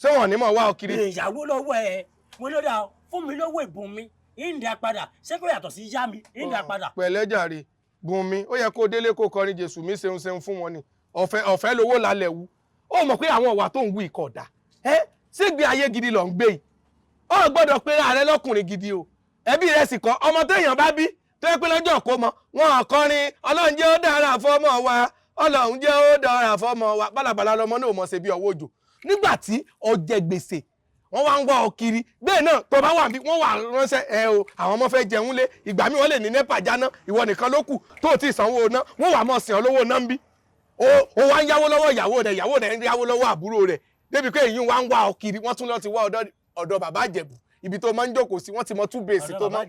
Ṣé wọ́n ní mọ̀ wá ọ kiri? Ìyàwó lọ́wọ́ ẹ̀, mo ló dà fún mi lówó ìbùn mi. ìndà padà ṣé kò yàtọ̀ sí yá mi ìndà padà. pẹ̀lẹ́ jàre Bùnmi ó yẹ kó délé kó kọrin Jésù mi ṣeun ṣeun fún wọn ni ọ̀fẹ́ lówó lálẹ́ wú ó mọ̀ pé àwọn ìwà tó ń wú ìkọ̀dà sígbé ayé gidi ló ń gbé yìí ó gbọ́dọ̀ pé ààrẹ lọ́kùnrin gidi o ẹbí rẹ̀ sì kọ́ ọmọ téèyàn bá bí tó yẹ pé lọ́jọ́ kó mọ wọn kọrin Ọlọ́run jẹ́ ó dára fọ́mọ wa Ọlọ́run jẹ́ ó dára fọ́mọ wa bálabàlà lọmọ náà mọ̀ ṣe bí ọwọ́ òjò nígbà tí ó jẹ gbèsè wọ́n wá ń wá ọ kiri bẹ́ẹ̀ náà tó bá wà bí wọ́n wà ránṣẹ́ o àwọn ọmọ fẹ́ jẹun lé ìgbà mi wọ́n lè ní nẹ́pà jáná ìwọ nìkan ló kù tó ti sanwó ná wọ́n wà mọ̀ sìn ọ́ lówó ná ń bí ó wá ń yáwó lọ́wọ́ ìyàwó rẹ̀ ń yáwó lọ́wọ́ àbúrò rẹ̀ débi pé èyí wá ń wá ọ kiri wọ́n tún lọ ti wá ọ̀dọ̀ bàbá Ìjẹ̀bú ibi tó máa ń jókòó sí wọ́n ti mọ 2 base tó máa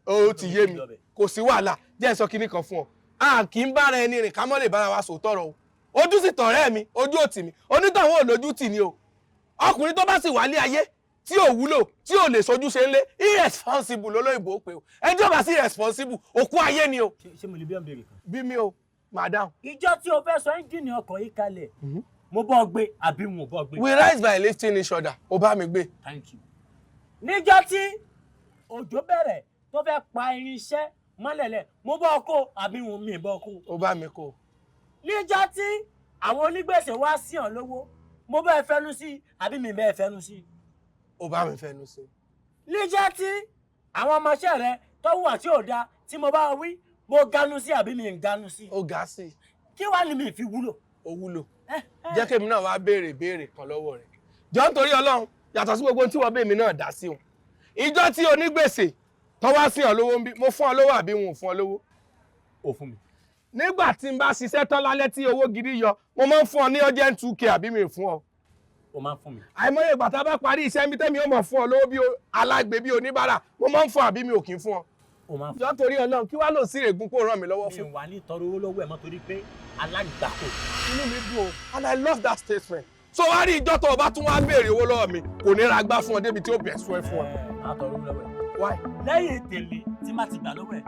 ó ti yé mi kò sí wàhálà jẹ́ sọ kinní kan fún ọ a kì í bára ẹni rìn ká mọ́ lè bára wa sòótọ́rọ̀ o ojú sì tọ̀rẹ́ mi ojú òtì mi onítọ̀hún ò lójú tì ní o ọkùnrin tó bá sì wálé ayé tí ò wúlò tí ò lè sojú ṣe ń lé irresponsible lólóyìnbó pé o ẹni tí ó bá sí irresponsible òkú ayé ni o. ṣé mo lè bí ọ̀bẹ̀rẹ̀ kan. bí mi o madam. ìjọ tí o fẹ́ sọ ẹ́ńjìnì ọkọ̀ yìí kalẹ̀ mo bọ́ gbé àbí mo bọ́ gbé. we rise by lifting each other o bá mi gbé. thank you. níjọ́ tí òjò bẹ̀rẹ̀ tó fẹ́ pa irinṣẹ́ mọ́lẹ̀lẹ̀ mo bọ́ kó àbí mo mi bọ́ kó. o bá mi kó. níjọ́ tí àwọn onígbèsè wá sí ọ̀ lówó mo bẹ́ẹ̀ fẹ́nu sí àbí mi bẹ́ẹ̀ fẹ́nu sí. o bá mi fẹ́nu sí. níjọ́ tí àwọn ọmọọṣẹ́ rẹ tó wà tí ò dáa tí mo bá wí mo ganu sí àbí mi ń ganu sí. ó ga sí. kí wàá ní mi fi wúlò. ó wúlò. jẹ́ kémi náà wá béèrè kan lọ́wọ́ rẹ̀. jọ nítorí Ọlọ́run yàtọ̀ sí gbogbo tí wọ́n bèèmí náà dá sí wọn. ìjọ tí onígbèsè tó wá sí ọ lówó ń bí mo fún ọ lówó àbí wọn ò fún ọ lówó. ò fún mi. nígbà tí n bá ṣiṣẹ́ tán lálẹ́ tí owó gidi yọ mo máa ń fún ọ ní urgent 2k àbí mi ò fún ọ. o máa ń fún mi. àìmọye ìgbà tá a bá parí iṣẹ́ mi tẹ́mi ó mọ̀ fún ọ lówó bí alágbe bí oníbàárà mo máa ń fún àbí mi ò kí ń fún ọ. o máa ń fún. jọ torí Ọlọ́run kí wàá lò sí ìrègùn kó ràn mí lọ́wọ́ fún. mi wà ní ìtọrọ owó lọ́wọ́ ẹ̀ mọ́ torí pé alágbàkó. inú mi dùn o and I love that statement. so wá rí ìjọ tó o bá tún wá béèrè owó lọ́wọ́ mi kò ní ra gbá fún ọ débi tí ó bẹ̀ sún ẹ fún ọ. máa tọrọ owó lọ́wọ́ ẹ̀. why. lẹ́yìn tèlé tí má ti gbà lọ́wọ́ ẹ̀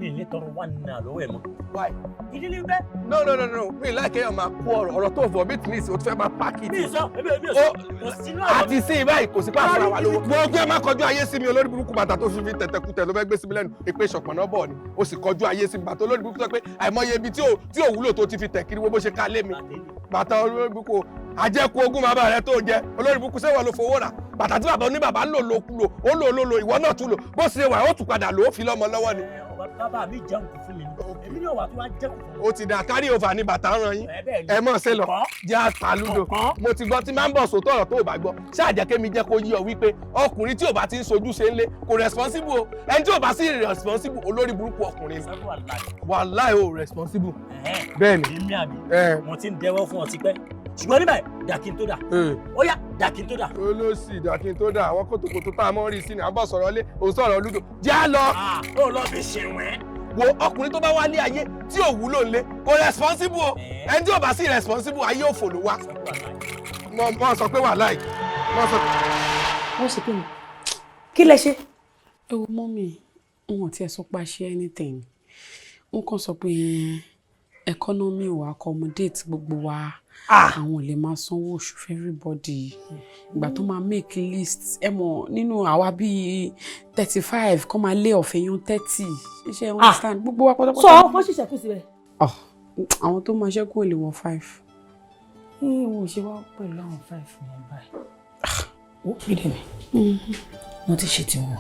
mi ì ní tọrọ wà nínú àlọ́wọ́ ẹ̀ mọ́. why. ìdí ni bẹ́ẹ̀. no mi láìkẹ́ yọ̀ máa kó ọ̀rọ̀ tó vomit ní ìsìn o ti fẹ́ máa pákì. mi sọ ebi o sínú àlọ́. àti sí báyìí kò sí pàṣẹ àwa lówó. mo gbé má kọjú ayé sí mi olórí burúkú bàtà tó fi tẹ̀tẹ̀kùtẹ̀ ló fẹ́ gbé sí mi lẹ́nu èpè ṣọ̀pọ̀nà bọ̀ ni o sì kọjú ayé sí mi bàtà olórí burúkú sọ pé àìmọye ibi tí ò wúlò tó ti fi tẹ̀ kiri wo bó ṣe ká lé mi. bàtà olórí burúkú àjẹkù ogún bàbá rẹ tó jẹ olórí burúkú sẹ́wọ̀n ló fowó rà bàtà tí bàbá oníbàbá lò ìwọ náà tún lò bó ṣe wà ó tún padà lò ó fi lọ́mọ lọ́wọ́ ni. bàbá mi jẹun kù fún mi èmi náà wà tó wá jẹun kù fún mi. ó ti dà kárí òfà ní bàtà ń ran yín ẹ mọ̀ ṣe lọ jẹ́ àtàlùdò mo ti gbọ́ tí máa ń bọ̀ sòtọ́ ọ̀rọ̀ tó ò bá gbọ́ ṣáàjẹ́ kémi jẹ́ kó yí ọ wípé ọkùnrin tí ò bá ti ń sojú ṣe ń lé kò responsible o ẹni tí ò bá sí responsible olórí burúkú ọkùnrin wàláì ò responsible. bẹ́ẹ̀ni èmi àbí mo ti ń dẹwọ́ fún ọ tipẹ́ ṣùgbọ́n nígbà dàkín tó dà ó yá dàkín tó dà. olóòsì dàkín tó dà àwọn kòtòkòtò tá a mọ̀ rí sí ni àbọ̀ sọ̀rọ̀ lé òun sọ̀rọ̀ lúdò já lọ. ó lọ fi ṣèwẹ́. wo ọkùnrin tó bá wá lé ayé tí ò wúlò ńlé kò responsible o ẹni tí ò bá sí responsible ayé òfò ló wá. mo sọ pé wà láì mo sọ. wọ́n ṣe kí ni kí lẹ ṣe. ẹ wo mọ́mì wọn ò tiẹ̀ sọ pé a ṣe anything wọn kàn sọ pé economy wa accommodate gbogbo wa àwọn ò lè máa sanwó oṣù for everybody ìgbà tó máa make list ẹ mọ̀ nínú àwa bíi 35 kọ́ máa lé ọ̀fẹ́ yan 30 iṣẹ́ understand gbogbo wa pátápátá. sọ wọ́n ṣiṣẹ́ kù síbẹ̀. àwọn tó máa ṣẹ́kù ò lè wọ 5. wọn ò ṣe wá pẹ̀lú àwọn 5 yẹn báyìí. ó kéde mi wọ́n ti ṣe tiwọn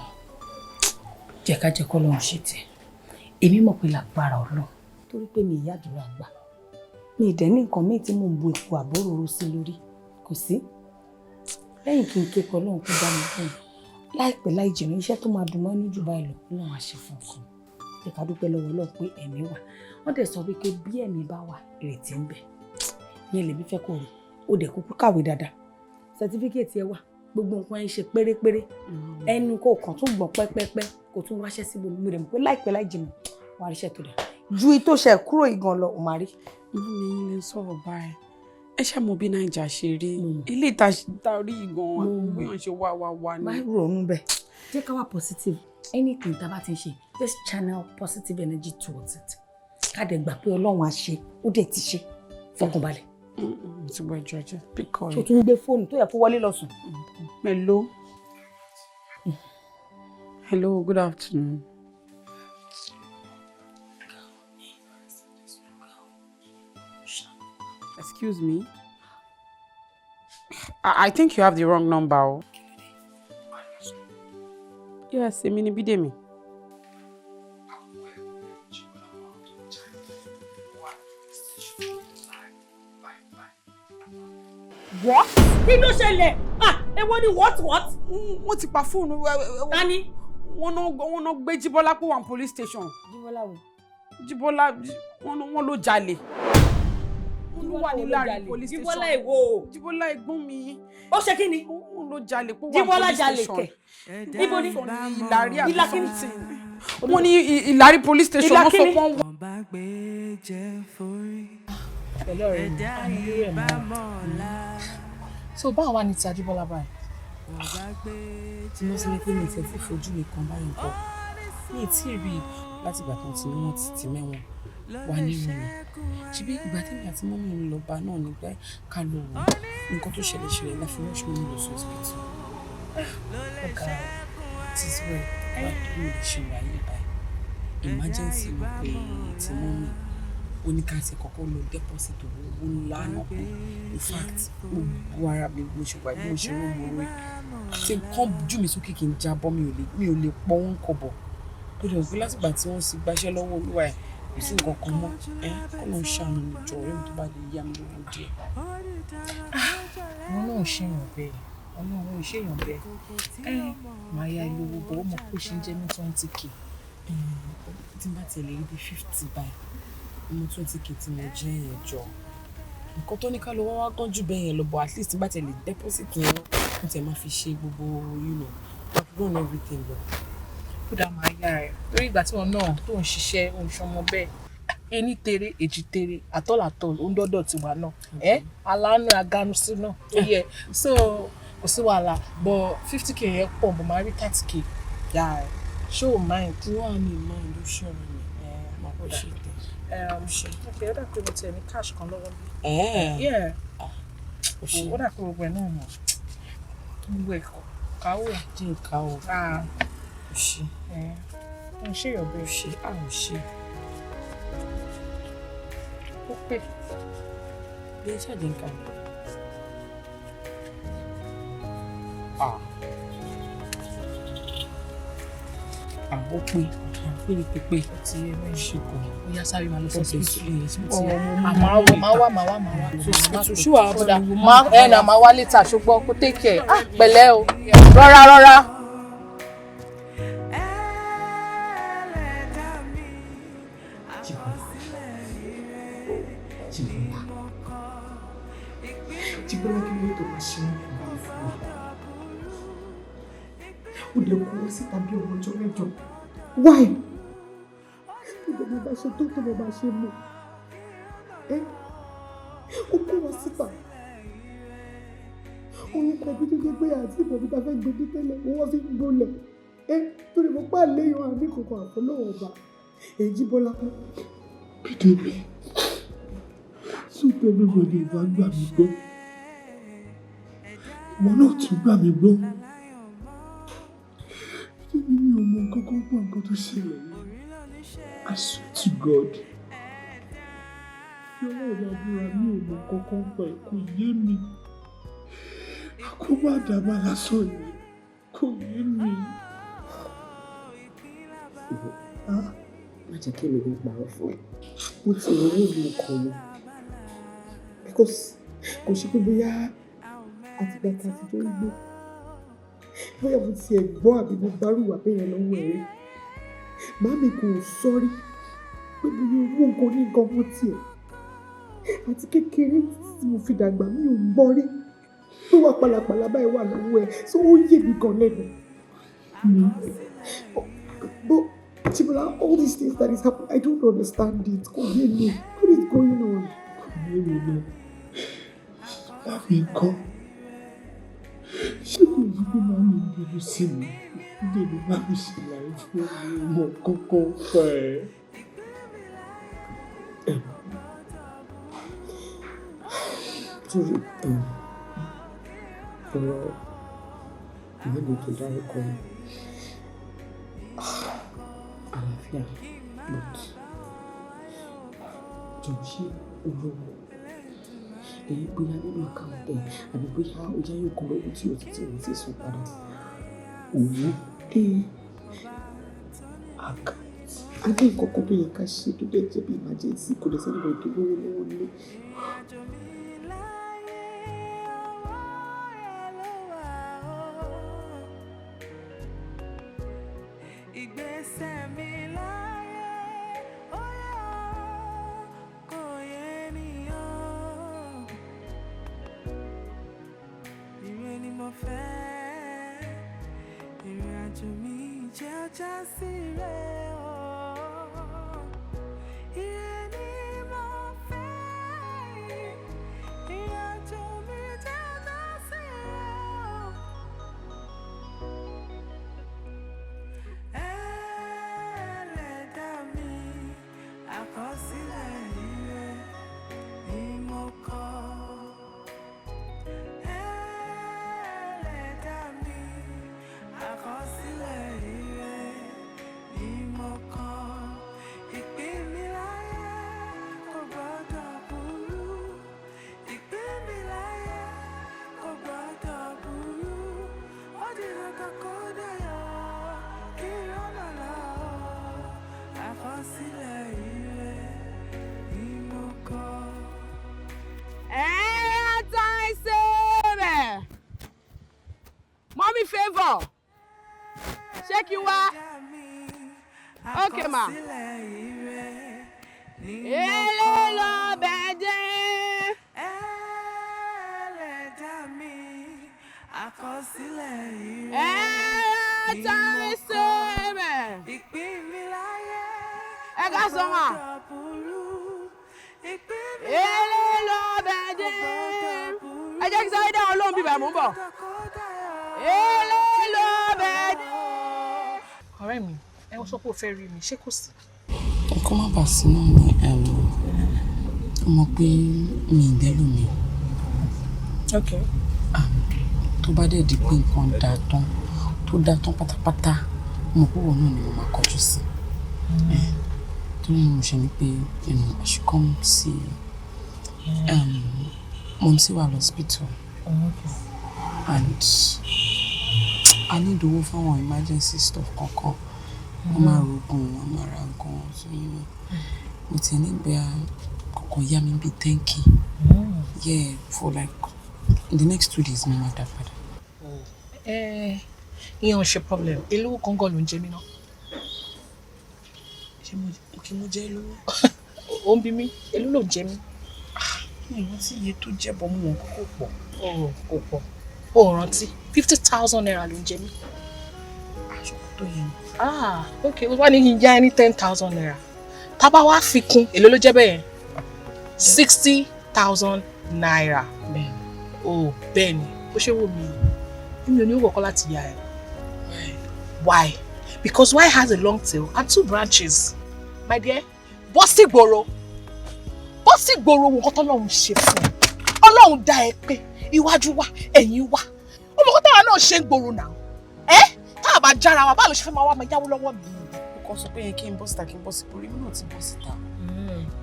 jẹ́ ká jẹ́ kọ́ lọ́run ṣe tiẹ̀ èmi mọ̀ pé lágbára Ọlọ́run torí pé mi ìyá àdúrà gbà mi ìdẹ́ ní nǹkan míì tí mò ń bu epo àbóròrò sí lórí kò sí lẹ́yìn kí n ké pọ̀ lóhun kó dá mi fún un láìpẹ́ láì jìnnà iṣẹ́ tó máa dùn mọ́ ní jù báyìí lọ lóhun àṣẹ fún ọkàn jẹ́ ká dúpẹ́ lọ́wọ́ Ọlọ́run pé ẹ̀mí wà wọ́n dẹ̀ sọ wípé bí ẹ̀mí bá wà ìrètí ń bẹ yẹn lèmi fẹ́ kó rí ó dẹ̀ kúkú kàwé dáadáa sẹtífíkẹ́ẹ̀tì ẹ wà gbogbo nǹkan ẹ ṣe pérépéré ẹnu kò kàn tún gbọ̀n pẹ́pẹ́pẹ́ kò tún wáṣẹ́ sí gbogbo rẹ̀ pé láìpẹ́ láì jìnnà wà á ríṣẹ́ tó dáa ju ìtò ṣe kúrò ìgan lọ ò máa rí. mi lè sọ̀rọ̀ báyìí ẹ ṣe mọ̀ bí Naija ṣe rí ilé ìta rí ìgan bí wọ́n ṣe wá ní. máa ronú bẹ́ẹ̀ jẹ́ ká wà positive anything tá a bá ti ń ṣe just channel positive energy towards it ká dẹ̀ gbà pé Ọlọ́run á ṣe ó dẹ̀ ti ṣe fọkànbalẹ̀. ti wọ ẹjọ́ jẹ́ píkọ́ tó tún gbé fóònù tó yẹ kó wọlé lọ sùn. mélòó. Hello, good afternoon. Excuse me. I think you have the wrong number. Yes, Emini Bidemi. What? Kí ló ṣẹlẹ̀? Èwo ni what? Wọ́n ti pa fóònù. Tani? Wọ́n náà gbé Jíbọ́lá kó wá police station. Jíbọ́lá wo? Jíbọ́lá wọ́n ló jalè. Wọ́n wà ní láàrin police station. Jíbọ́lá èwo? Jíbọ́lá ẹ̀gbọ́n mi. Ó ṣe kí ni? Wọ́n ló jalè kó wá Jíbọ́lá police jalè station. kẹ̀. Ibo ni? Ìlàrí àbí Ìlà kí ni? something. Wọ́n ní Ìlàrí police station. Ìlà kí ni? So báwo wá ní ti Ajíbọ́lá báyìí? Tí mo sì ní pé mi ti fi fojú mi kan báyìí nǹkan. Mi ì tí ì rí láti ìgbà kan tí wọ́n ti mẹ́wọ̀n wá nínú mi. Ṣebí ìgbà tí mi àti mọ́mí mi lọ bá náà nígbà ká lọ wò nǹkan tó ṣẹlẹ̀ láfi rush mi lọ sí hospital. Ọ̀gá it is well. Wá bí mo lè ṣe wà yìí báyìí. Emergency ló pe ti mọ́mí. Oníkàtí kọ́kọ́ lọ deposit owó ńlá náà pé in fact gbogbo ara mi bó ṣe wà bí mo ṣe rán mo rí tí kán jù mí sókè kí n jábọ́ mi ò lè pọ́ wọn kọ̀bọ̀ tó dẹ̀ pé látìgbà tí wọ́n sì gbaṣẹ́ lọ́wọ́ olúwa ẹ̀ kò sí nǹkan kan mọ́ kọ́ ló ń ṣàánú mi jọ ọ̀rẹ́ mi tó bá lè yá mi lówó díẹ̀. Wọn náà ṣèyàn bẹ́ẹ̀ Ọlọ́run ò ṣèyàn bẹ́ẹ̀ máa yá ilé owó bọ̀ ó mọ̀ pé ṣe ń jẹ́ ní 20k tí n bá tẹ̀lé ibi 50 báyìí mo 20k tí mo jẹ́ yẹn jọ nǹkan tó ní ká lọ wá gán jù bẹ́ẹ̀ yẹn lọ but at least bá tẹ̀lé deposit yẹn mo tẹ̀ máa fi ṣe gbogbo run everything lọ. Ó dá máa yá ẹ̀ lórí ìgbà tí wọn náà tó ń ṣiṣẹ́ oṣọmọ bẹ́ẹ̀ ẹni tere èjì tere àtọ́làtọ́ ó ń dọ́dọ̀ tiwa náà aláàánú agánú sí náà tó yẹ so kò sí wàhálà but 50k yẹn pọ̀ bọ̀ máa rí 30k yá ẹ̀ ṣé o mind. Wọ́n á ní mind ló ṣọ̀rọ̀ mi. Máa kó ṣe tẹ̀. Okay, ó dà pé mo tiẹ̀ ní cash kan lọ́wọ́ bí. Yeah. Ó dà pé gbogbo ẹ̀ náà mọ̀. Gbogbo ẹ̀ káwó ẹ̀. Dín káwó. Ó ṣe. Ó ń ṣe ìyọ̀bẹ. Ó ṣe. Ó ṣe. Ó pè. Bí ẹ ṣáàjì ń kà mí. Ó pé. Pé ti ẹ̀rọ ìṣègùn ó yá sáré máa lọ fún ṣùwà bọ́dà máa wá létà ṣùgbọ́n kó take care pẹ̀lẹ́ o rọra. Jíbọ́lá kí ló tó máa ṣe wọ́n fún wa ó lè kó wọ́n síta bí ọmọ ọjọ́ mẹ́jọ. Why? Ìjọba bá ṣe tó bá ṣe mú. Ó kó wọn síta. Orúkọ bí tó gbé àti ìbọn bá fẹ́ gbé tẹ́lẹ̀, wọ́n fi ń gbolẹ̀. Torí mo pa léyìn àmì kankan àfọlọ́wọ́ ọba. Jíbọ́lá Bídèmí. Súpẹ́ mi wọlé ìwà gbà mí gbọ́. Wọn náà tún gbà mí gbọ́. Bídèmí mi ò mọ kankan pa nǹkan tó ṣẹlẹ̀ yìí. I swear to God. Fi ọlọ́run àbúrà mi ò mọ kankan pa ẹ̀ kò yé mi. Kó má dàbà lásán yìí. Kò yé mi. má jẹ́ kí èmi ní parọ́ fún ẹ. Mo ti rò owó mi ọkàn mi. Because kò ṣe pé bóyá àtìgbà tí a ti tó ń gbé. Bóyá mo ti ẹ̀ gbọ́ àbí mo gbárùwà pé yẹn lọ́wọ́ ẹ̀rí. Màámi kò sọ́rí pé bóyá owó nǹkan ní nǹkan mọ́ tiẹ̀. Àti kékeré tí mo fi dàgbà mi ò gbọ́ rí. Tó wà pàlàpàlà báyìí wà lọ́wọ́ ẹ̀. So ó yé mi gan lẹ́nu. But Chibola, all these things that is happening, I don't understand it. What is going on? Ṣé kò yí pé máa mi bínú sí mi? Bídèmí bá mi ṣàlàyé fún mi mọ̀ kọ́kọ́ fẹ́. Torí ọ̀rọ̀ ìwádìí tó dárúkọ mi. Yeah, but jọ̀ọ́ṣe olówó èyí bóyá nínú àkáǹtì àbí bóyá ó jẹ́ yóò kọ́ lówó tí o ti tí o ti sùn padà. Owó àkáǹtì. A ní nǹkan kan tó yẹ ká ṣe tó dẹ̀ jẹ́ bí emergency kò lè sẹ́ni bọ̀ tó lówó lọ́wọ́ nílé. Favor. Check you out. Okay, ma. Hello, bede. Ọ̀rẹ́ mi, ẹ wọ́n sọ pé o fẹ́ rí mi, ṣé kò sí? Kó má bàa sí náà ni mọ̀ pé mi ì dẹ́lù mi. Okay. Tó bá dẹ̀ di pé nǹkan dáa tán tó dáa tán pátápátá mo pé òun náà ni mo máa kọjú sí. Torí mo ṣe ni pé I should come see mom sí wà lọ́sípítù. And I need owó fún àwọn emergency stuff kankan. Wọ́n máa rògùn, wọ́n máa ra nǹkan. So, mo ti ní bẹ́ẹ̀ kankan yá mi bí 10K. Yeah, for like in the next 2 days mo máa dá padà. Ìyẹn ò ṣe problem. Èló kankan ló ń jẹ mí náà. Ṣé mo jẹ́ lówó? Ó ń bí mi. Èló ló ń jẹ mí? Mi ò rántí iye tó jẹ́ bọ́ mú wọn kókó pọ̀. Kò pọ̀. Ó rántí 50,000 naira ló ń jẹ mí. Àṣọkò tó yẹ. Okay. Ó wá ní kí n yá ẹ ní 10,000 naira. Tá bá wá fi kún, èló ló jẹ́ bẹ́ẹ̀? 60,000 naira. Bẹ́ẹ̀ ni. Bó ṣe wò mí. Mi ò ní owó kọ́kọ́ láti yá ẹ. Why? Because why has a long tail and 2 branches? My dear, bọ́ sí gbòòrò. Bọ́ sí gbòòrò wo nǹkan t'Ọlọ́run ṣe fún ẹ. Ọlọ́run dá ẹ pé iwájú wá, ẹ̀yìn wá. Ó mọ̀ kó táwa náà ṣe ń gbòòrò náà. Tá a bá jára wa, báwo ló ṣe fẹ́ máa wá máa yáwó lọ́wọ́ mi? Ó kàn sọ pé kí n bọ́ síta kí n bọ́ sí orí mi náà ti bọ́ síta.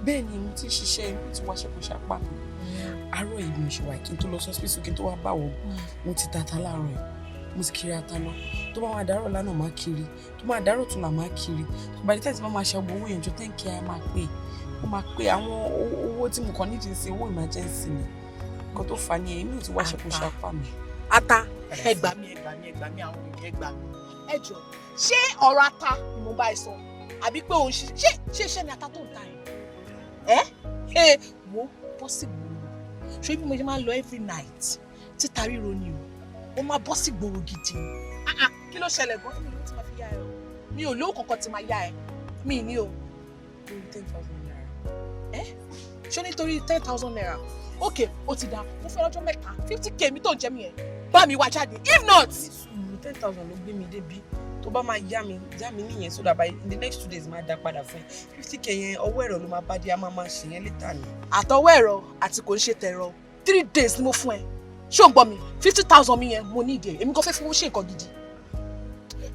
Bẹ́ẹ̀ ni mo ti ṣiṣẹ́ mo ti wá ṣẹ́kọ̀ṣàpá mi. Àárọ̀ yìí mo ṣe wà kí n tó lọ sọ́spítù kí n tó wá báwo mo ti tata láàárọ̀ yìí. Mo ti kiri ata lọ. Tó bá máa dárọ̀ lánàá máa kiri. Tó máa dárọ̀ tún là máa kiri. By the time tí máa ṣe owó yẹn jọ 10K á máa pè. Ó máa pè àwọn owó tí mo kàn nídìí sí owó emergency ni. Nǹkan tó fà ní èmi ò ti wá ṣẹ́kọ̀ṣàpá mi. Ata ẹ gbà mí àwọn èèyàn ẹ gbà mí. Ẹ jọ̀ọ́, ṣé ọ̀rọ̀ ata ni mo bá ẹ sọ? Àbí pé òun ṣe iṣẹ́ ni ata tó ń ta ẹ̀? Wo bọ́ sí gbòòrò. Ṣé bí mo ṣe máa ń lọ every night? Títa ríro ni o. Ó máa bọ́ sí gbòòrò gidi. Kí ló ṣẹlẹ̀ gan-an? Mi ò lówó tí máa fi yá ẹ o. Mi ò lówó kankan tí máa yá ẹ. Mi ní o. Lórí 10,000 naira. Ṣé nítorí 10,000 naira? Okay, ó ti dá. Mo fẹ́ lọ́jọ́ mẹ́ta. 50K mi tó ń jẹ mí yẹn. Bá mi wá jáde. If not, 10,000 ló gbé mi débi. Tó bá máa yá mi nìyẹn so that by in the next 2 days máa dá padà fún ẹ. 50K yẹn ọwọ́ ẹ̀rọ ló máa bá dé, a máa ṣe yẹn later ni. Àtọwọ́ ẹ̀rọ àti kò ń ṣe tẹ̀rọ. 3 days ni mo fún ẹ. Ṣé o ń gbọ́ mi? 50,000 mi yẹn mo ní ìdí ẹ̀. Èmi kò fẹ́ fowó ṣe nǹkan gidi.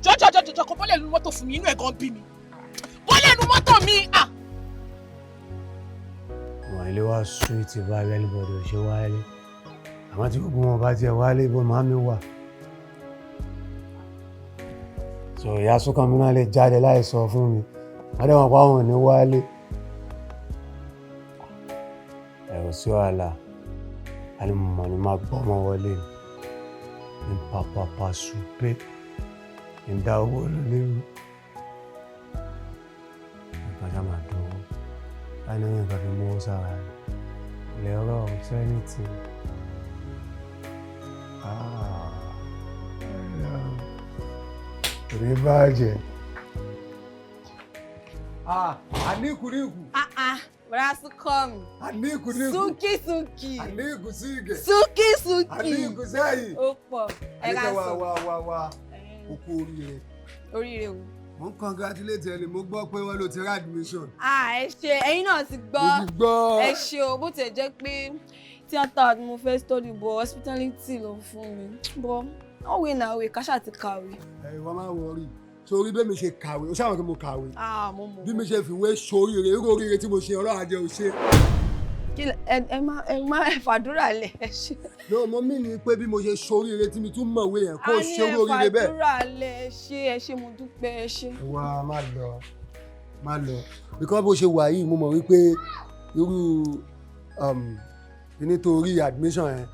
Jọjọ kò bọ́lẹ̀ lu mọ́tò fún mi, inú ẹ̀ gan bí mi. Bó nu mọ́tò mi. Wọ́n ilé wa sweet báyìí anybody ò ṣe wálé. Àmọ́ tí gbogbo wọn bá tiẹ̀ wálé ibo màmí wà. So ìyá Súnkànmí náà lè jáde láì sọ fún mi. Adéwọ̀n pa wọn ní wálé. Ẹ̀rọ sí wàhálà. A ní mọ̀ ní máa gbọ́ ọmọ wọlé ní pàpàpà ṣùpé ní dá owó lónìí. Nípa ṣá máa dánwó. A ní nǹkan fi mú sára rẹ̀. Ilẹ̀ ọ̀rọ̀ sẹ́nìtì. Kò ní bàjẹ́. Àníkùníkù. Brasukọ́mi. Àníkùníkù. Súnkì. Àníkùsígẹ̀. Súnkì. Àníkùsẹ́yìn. Ó pọ̀. Ẹ ká sọ. Wá. Okú oríire. Oríire wo? Mo ń congratulate ẹ ni mo gbọ́ pé wọ́n ló ti rá admission. Ẹ ṣe ẹ̀yin náà ti gbọ́. Mo ti gbọ́. Ẹ ṣe o bó tiẹ̀ jẹ́ pé tíátà ni mo fẹ́ study bọ̀ hospitality ló fún mi. Bọ̀ ọ̀wé náà wé káṣá ti kàwé. Wọ́n máa ń wọrí. Sórí bí mi ṣe kàwé, ó ṣàwọn kí mo kàwé. Mo mọ̀. Bí mi ṣe fìwé ṣoríire, irú oríire tí mo ṣe ọlọ́run á jẹ́ ó ṣe. Ẹ má fàdúrà lẹ̀ ẹ ṣe. No, mo mí ni pé bí mo ṣe ṣoríire tí mi tún mọ̀wé yẹn kó ṣe irú oríire bẹ́ẹ̀. A ní ẹ fàdúrà lẹ̀ ẹ ṣe mo dúpẹ́ ẹ ṣe. Wá má lọ. Because bó ṣe wà yìí mo mọ̀ wípé irú nítorí admission yẹn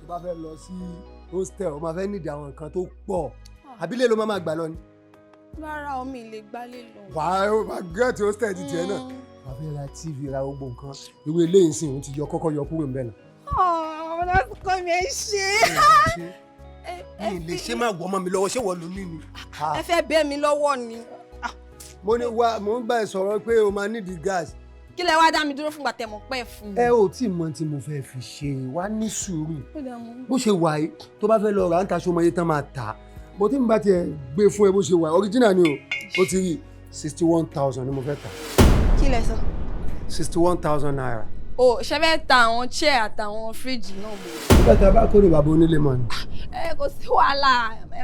tó bá fẹ́ lọ sí hostel ó máa fẹ́ nídìí àwọn nǹkan tó pọ̀. Àbílẹ̀ ló máa gbà lọ ni. Rárá omi ilé gbálé lọ. Wàá ó máa gẹ́ẹ̀tì hostel ti tiẹ̀ náà. Wàá fẹ́ ra TV ra gbogbo nǹkan. Irú eléyìí sìn òun ti kọ́kọ́ yọ kúrò níbẹ̀ náà. Brasukọ́mi ẹ ṣe. Mi lè ṣe máa wọ́ ọmọ mi lọ́wọ́ ṣé wọ́n ló ní ni. Ẹ fẹ́ bẹ́ mi lọ́wọ́ ni. Mo ń bá ẹ sọ̀rọ̀ pé o máa nídìí gas. Kí lẹ wá dá mi dúró fúngbà tẹ̀mọ̀ pẹ́ fún mi. Ẹ ò tí mọ tí mo fẹ́ fi ṣe wá ní sùúrù. Bó ṣe wà yìí tó bá fẹ́ lọ rà ń ta ṣọmọ yìí tán máa tà. Mo tí mo bá tiẹ̀ gbé fún ẹ bó ṣe wà original ni o ti rí 61,000 ni mo fẹ́ tà. Kí lẹ sọ? 61,000 naira. Ṣe fẹ́ ta àwọn chair àtàwọn fíríjì náà mọ́. Nígbà tí a bá kórè bàbá onílé mọ́ ni. Kò sí wàhálà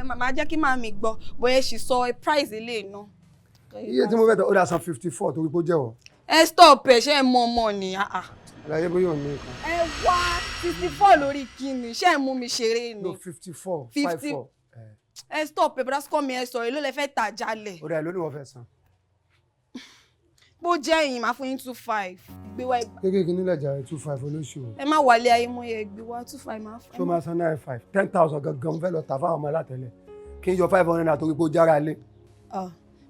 màmá jẹ́ kí màmí gbọ́ bóyá ṣì sọ price ilé náà. Iye tí mo fẹ́ tà ó dà san 54 torí pé ó jẹ́wọ́. Stop ẹ ṣe é mọ ọmọ ni. Àlàyé bóyá òun ní nǹkan. Wá 54 lórí kíni ṣé ẹ mú mi ṣeré ni. No 54 54. Stop ẹ Brasukọ́mi ẹ sọ̀rọ̀ èló lẹ fẹ́ tà jálẹ̀. Ó dà lórí wọ́n fẹ́ san. Bó jẹ́ ẹ̀yìn máa fún yín 25 gbé wá ìgbà. Kékeré nílẹ̀ jà 25 olóṣù. Ẹ má wálé ayé mọ́ yẹ gbé wá 25 máa fún. Ṣó máa san 95 10,000 gangan mo fẹ́ lọ tà fáwọn ọmọ alátẹ̀lẹ̀ kí n yọ 500 naira torí pé ó jára lé.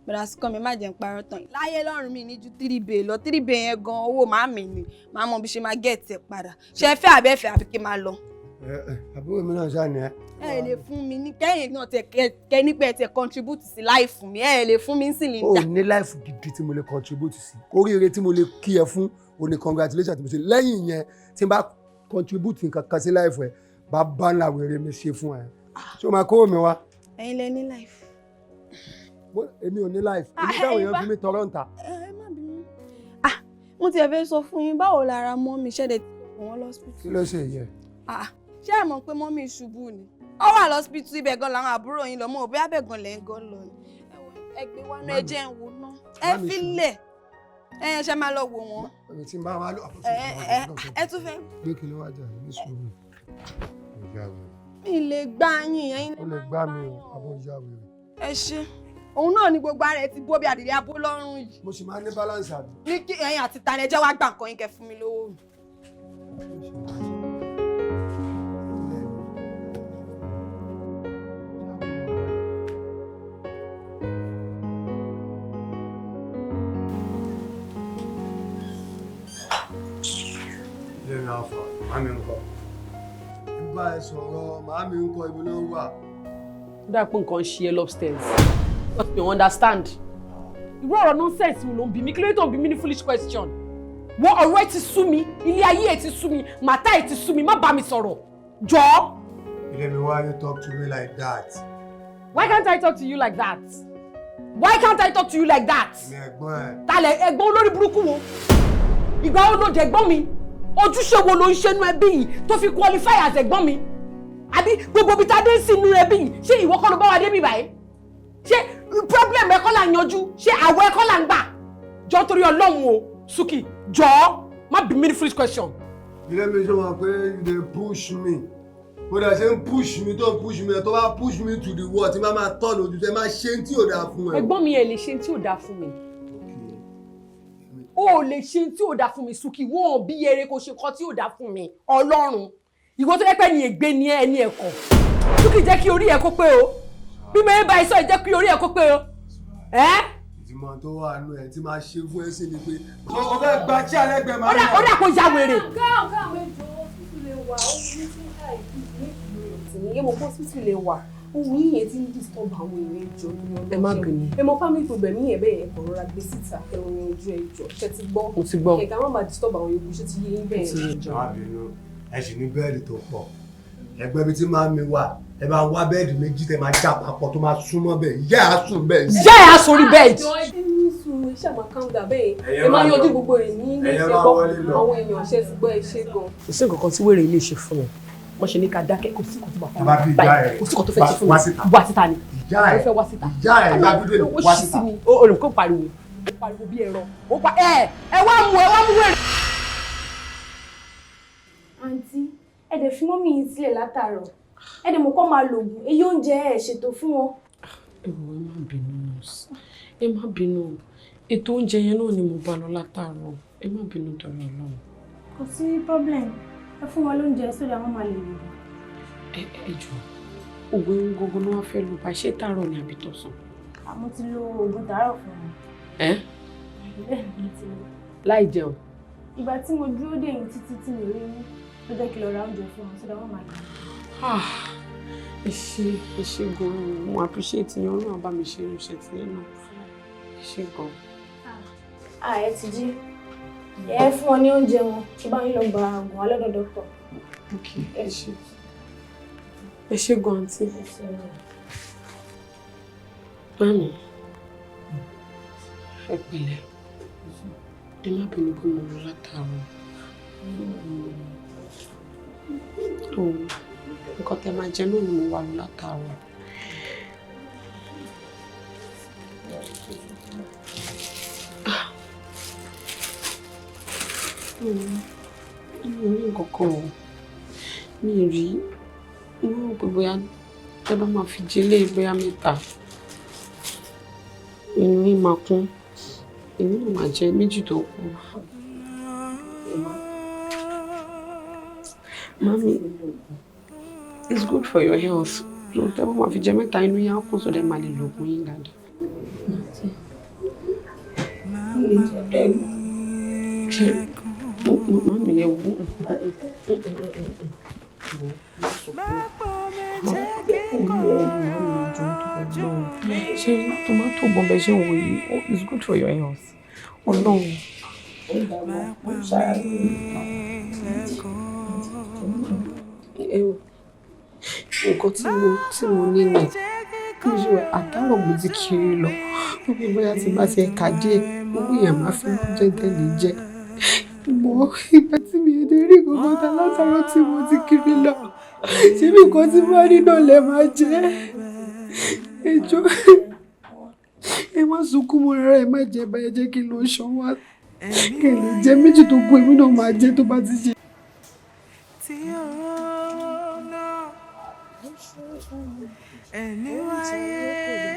Brasukọ́mi má jẹ́ ń parọ́ tán láyé lọ́rùn mi ní ju 3bay lọ 3bay yẹn gan owó màmí ni màá mọ bí ṣe máa gẹ̀ẹ́tì ẹ̀ padà ṣe fẹ́ àbẹ́fẹ́ àfi kí n máa lọ. Àbúrò mi náà ṣáà ní ẹ. Ẹ lè fún mi ní kẹ́yìn náà kẹ́ nípa ẹ̀ tẹ̀ contribute sí láìfù mi ẹ lè fún mi ní cylinder. O ní láìfù gidi tí mo lè contribute sí oríire tí mo lè kí ẹ fún o ní congratulations tí mo ṣe lẹ́yìn yẹn tí n bá contribute nǹkan kan sí láìfù ẹ bá bá ńlá wèrè mi ṣe fún ẹ ṣé o máa kó mi wá. Ẹ̀yin lẹ ní láìfù. Èmi ò ní láìfù èmi táwọn èèyàn fi mí tọrọ ń ta. Ẹ má bínú. Mo ti ẹ̀ fẹ́ sọ fún yín báwo lára mọ́ mi ṣẹ́dẹ̀ wọ́n lọ́sibítù. Kí ló ṣe yẹ? Ṣé ẹ mọ̀ pé mọ́mí ṣubú ni? Ó wà lọ́sibítù ibẹ̀ gan làwọn àbúrò yín lọ mọ́ òbí abẹ́gan lẹ́ ń gan lọ ni. Ẹ gbé wá náà ẹ jẹ́ ń wò ná. Ẹ filẹ̀. Ẹ ṣe máa lọ wò wọ́n. Èmi tí n bá wá lọ. Ẹ tún fẹ́. Gbé kí ló wá jà ní sùúrù. Mi lè gbá yín ẹ̀yin. Ó lè gbá mi o, àbọ̀ ìyá wèrè. Ẹ ṣe. Òun náà ni gbogbo ara ẹ ti bó bí àdìrí abó lọ́rùn yìí. Mo sì máa ní balance àbí. Ní kí ẹ̀yin àti tani ẹ jẹ́ wá gbà nǹkan yín kẹ́ fún mi lówó. Lẹ́nu àfọ̀, màmí ń kọ́. Ń bá ẹ sọ̀rọ̀, màámi ń kọ́ ibi ló wà. Ó dà pé nǹkan ṣe ẹ upstairs. You understand? Irú ọ̀rọ̀ nonsense wo ló ń bí mi? Kí ló tó ń bí mi ní foolish question? Wọ́n ọ̀rọ̀ ẹ ti sú mi, ilé ayé ẹ ti sú mi, màtá ẹ ti sú mi, má bá mi sọ̀rọ̀. Jọ̀ọ́. Ilé why you talk to me like that? Why can't I talk to you like that? Why can't I talk to you like that? Mi ẹ̀gbọ́n ẹ̀. Talẹ̀ ẹ̀gbọ́n olórí burúkú wo? Ìgbà wo ló dẹ̀gbọ́n mi? Ojúṣe wo ló ń ṣe nú ẹbí yìí tó fi qualify as ẹ̀gbọ́n mi? Àbí gbogbo ibi tá a dé sí nú ẹbí yìí, ṣé ìwọ kọ́ ló bá wa dé bí báyìí? Ṣé problem ẹ̀kọ́ là ń yanjú? Ṣé àwọ̀ ẹ̀kọ́ là ń gbà? jọ torí Ọlọ́run o Suki jọ má bí mi ní free question. ilé mi ṣe wọn pé you dey push me bó dẹ̀ ṣe ń push me tó ń push me tó bá push me to the wall tí máa tọ́ lójú tẹ máa ṣe tí ò dáa fún ẹ. ẹ̀gbọ́n mi ẹ lè ṣe tí ò dáa fún mi o lè ṣe tí ò dáa fún mi Suki wọn ò bí eré kò ṣe kọ́ tí ò dáa fún mi Ọlọ́run ìwọ tó lẹ́pẹ́ ni ègbé ni ẹ ní ẹ̀kọ́ Suki jẹ́ kí orí ẹ kó pé o bí mo bá iṣọ́ jẹ́ kí orí ẹ kó pé o ìmọ̀ tó wà nù ẹ̀ tí máa ṣe fún ẹ sí ni pé o fẹ́ gba tí alẹ́gbẹ̀ẹ́ máa ń ó dà kó ya wèrè. ọ̀gá àwọn ètò hospital lè wà ó ní sí àìsí ìyẹn mo kó hospital lè wà ohun yìnyẹn ti ń disturb àwọn èèyàn ìjọ ní ọdún ẹ má bínú. ẹ mọ family problem yìnyẹn bẹ́ẹ̀ yẹn kàn rọra gbé síta ẹ̀rọ yẹn ojú ẹjọ́ ṣe ti gbọ́ mo ti gbọ́ kẹ̀kẹ́ àwọn máa disturb àwọn yòókù ṣe ti yé yín bẹ́ẹ̀ yẹn. má bínú ẹ sì ní bẹ́ẹ̀dì tó pọ̀ ẹgbẹ́ bíi tí máa mi wà ẹ bá wá bẹ́ẹ̀dì méjì tẹ máa já papọ̀ tó máa súnmọ́ bẹ́ẹ̀ ìyá ẹ̀ á sùn bẹ́ẹ̀. ìyá ẹ̀ á sórí bẹ́ẹ̀dì. iṣẹ́ àmọ́ kàńgà bẹ́ẹ̀ ẹ máa yọjú gbogbo rẹ̀ ní ilé ìṣẹ́ gbọ́ àwọn èèyàn ṣe ti gbọ́ ẹ ṣe gan. kò sí nǹkan kan tí wèrè ilé ṣe fún mi wọ́n ṣe ní ká dákẹ́ kò sí nǹkan tó bá fún mi báyìí kò sí nǹkan tó fẹ́ ṣe fún mi wá síta ni ó fẹ́ wá síta ìyá ẹ̀ lábídé wá síta. olùkọ́ pariwo bí ẹ̀rọ ó pa ẹ wá mú wèrè. àǹtí ẹ dẹ̀ fi mọ́mì yín sílẹ̀ látàárọ̀ ẹ dẹ̀ mọ̀ kọ́ máa lògùn èyí oúnjẹ ẹ̀ ṣètò fún wọn. ẹ má bínú nọ́ọ̀sì ẹ má bínú ètò oúnjẹ yẹn náà ni mo bá lọ látàárọ̀ ẹ má bínú torí Ọlọ́run. kò sí problem ẹ fún wọn lóúnjẹ sódà wọn máa lè lò. ẹ jọ oògùn irun gbogbo ni wọn fẹ́ lò bá ṣé tààrọ̀ ni àbí tọ̀sán. àmọ́ ti lo oògùn tààrọ̀ fún wọn. bẹ́ẹ̀ ni ti lò. láì jẹun. ìgbà tí mo dúró dè yín títí tí mi rí yín ló jẹ́ kí lọ ra oúnjẹ fún wọn sódà wọn máa lè lò. ẹ ṣé gan-an mo appreciate yín Ọlọ́run bá mi ṣe irúṣẹ́ tí yẹn náà ẹ ṣé gan-an. ẹ ti jí ẹ fún wọn ní oúnjẹ wọn tó bá ń lọ gba oògùn alọ́dọ̀ dọ́kítọ̀. ẹ ṣé gan àǹtí. Mami ẹ pẹ̀lẹ́ ẹ má bínú pé mo lọ látàárọ̀ nǹkan tẹ máa jẹ náà ni mo wà lọ látàárọ̀. mi ò rí nǹkan kan o mi ì rí inú rò pé bóyá tẹ bá máa fi jẹlé bóyá mẹ́ta inú yín máa kún èmi náà máa jẹ méjì tó kù. Mami, it's good for your health. So tẹ bá máa fi jẹ mẹ́ta inú yín á kún sódà máa lè lo oògùn yín dáadáa. Mami ẹ wú. Ṣé tomato bọ̀m̀bẹ ṣe ń wò yìí? It's good for your health. Ọlọ́run. Nǹkan tí mo ní ni kí n ṣe àtàrọ̀ mo ti kiri lọ. Wípé bóyá tí bá ti ẹ̀ka díẹ̀, owó yẹn máa fi jẹ́ tẹ̀lé jẹ́. Mo ìgbà tí mi èdè rí gbogbo ta látàrọ̀ tí mo ti kiri lọ. Ṣé bí nǹkan tí mo rí náà lè máa jẹ́? Ẹ jọ̀ọ́ ẹ má sunkún mọ́ rárá, ẹ má jẹ báyẹn jẹ́ kí n lọ ṣan wá. Kí n lè jẹ méjì tó kù èmi náà máa jẹ tó bá ti ṣe. Ẹni wáyé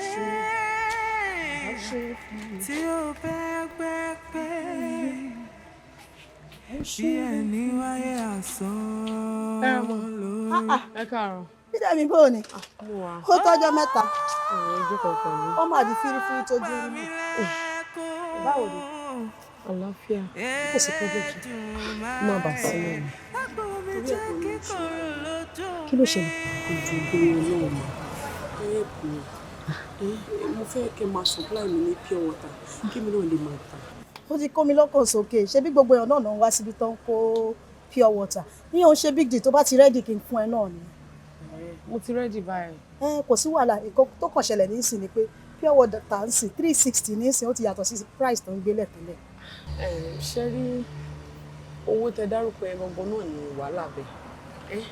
tí ó pẹ́pẹ́pẹ́ bí ẹni wáyé àsán lórí. Ẹ káàárọ̀. Bídẹ̀ mi bò ní. Ó tọ́jọ́ mẹ́ta. Ojú kankan ni. Ó máa di fírífírí tó jí orí mi. Báwo ni? Àlàáfíà. Kò sí pọ́jọ́jì. Má bàa sí náà ni. Torí ẹ̀kọ́ ló ṣe. Kí ló ṣẹlẹ̀? Ojú ìgbéyàwó náà mọ̀. Ẹ̀ẹ́pù mo fẹ́ kẹ́ máa supply mi ní pure water kí mi náà lè máa tà. Ó ti kó mi lọ́kàn sókè. Ṣé bí gbogbo èèyàn náà ń wá síbi tó ń kó pure water? Ní òun ṣe big deal tó bá ti ready kí n fún ẹ náà ni. Mo ti ready báyìí. Kò sí wàhálà. Nǹkan tó kàn ṣẹlẹ̀ nísìn ni pé pure water tà ń sìn 360 nísìn ó ti yàtọ̀ sí price tó ń gbélé tẹ́lẹ̀. Ṣé rí owó tẹ dárúkọ ẹ gbọ̀ngàn náà ní wàhálà bẹ́ẹ̀.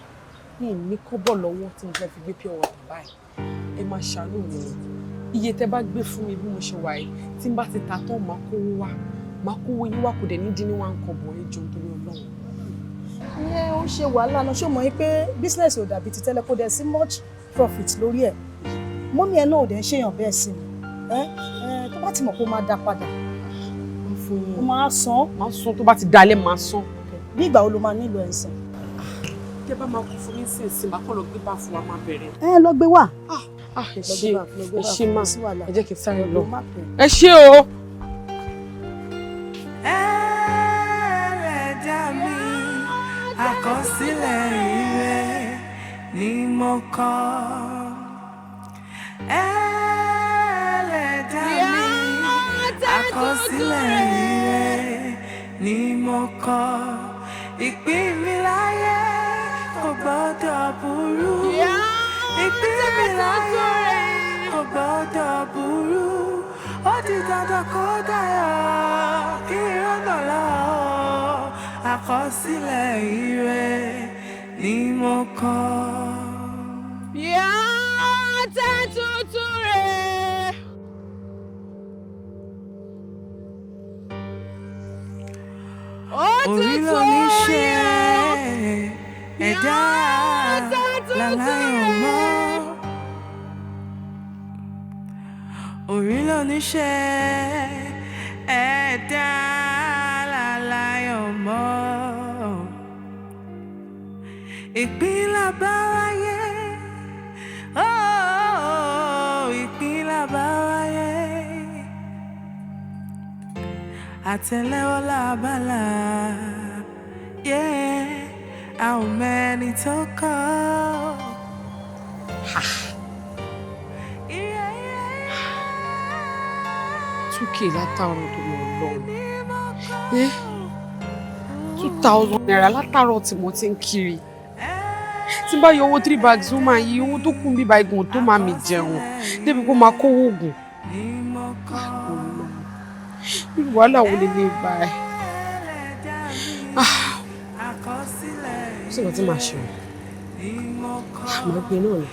Mi ní kọ́bọ̀ lọ́wọ́ tí mo fẹ́ fi gbé pure water báyìí. Ẹ máa ṣàánú mi. iye tẹ́ bá gbé fún mi bí mo ṣe wà yìí tí n bá ti ta tán máa kówó yín wá kò dẹ̀ ní dín ní wá ń kọ̀ bọ̀ ẹjọ́ nítorí Ọlọ́run. ìyẹn ó ṣe wàhálà náà ṣé o mọ̀ yín pé business ò dàbí ti tẹ́lẹ̀ kó dẹ̀ sí much profit lórí ẹ̀ mọ́mí ẹ̀ náà ò dẹ̀ ń ṣèyàn bẹ́ẹ̀ sí mi tó bá ti mọ̀ pé ó máa dá padà ó máa san tó bá ti dalẹ̀ máa san. bí ìgbà wo ló máa nílò ẹ̀ sìn. tẹ́ bá máa kú fún mi sínsìn bá kọ́ lọ gbé bá fún wa máa bẹ̀rẹ̀. lọ gbé wá. ẹ ṣé má ẹ jẹ́ kí n sáré lọ ẹ ṣé o. Ẹlẹ́dàá mi àkọsílẹ̀ ire ni mo kọ. Ẹlẹ́dàá mi àkọsílẹ̀ ire ni mo kọ. Ìpín mi láyé kò gbọ́dọ̀ burú. Ìpín mi láyé kò gbọ́dọ̀ burú. Ó di dandan kó dayọ̀ kí ìrọ́nà lọ. Àkọsílẹ̀ ire ni mo kọ. Tẹ́ tuntun rẹ̀. Orí ló ní ṣe ẹ̀dá láláyọ̀ mọ́. Orí ló ní ṣe ẹ̀dá láláyọ̀ mọ́. Ìpín là bá wáyé, ìpín là bá wáyé. Àtẹ́lẹwọ́ làbálà, a ò mẹ́ni tó kọ́. Túkè látàárọ̀ tó lọ lọ́wọ́. 2,000 naira látàárọ̀ tí mo ti ń kiri. Tí bá yọ owó 3 bags ó máa yí owó tó kún bíbá igun tó máa mi jẹun débi kó máa kówó oògùn. Irú wàhálà wo lè bá ẹ? Ṣé ìwọ tí màá ṣe o? Màá gbé náà ni.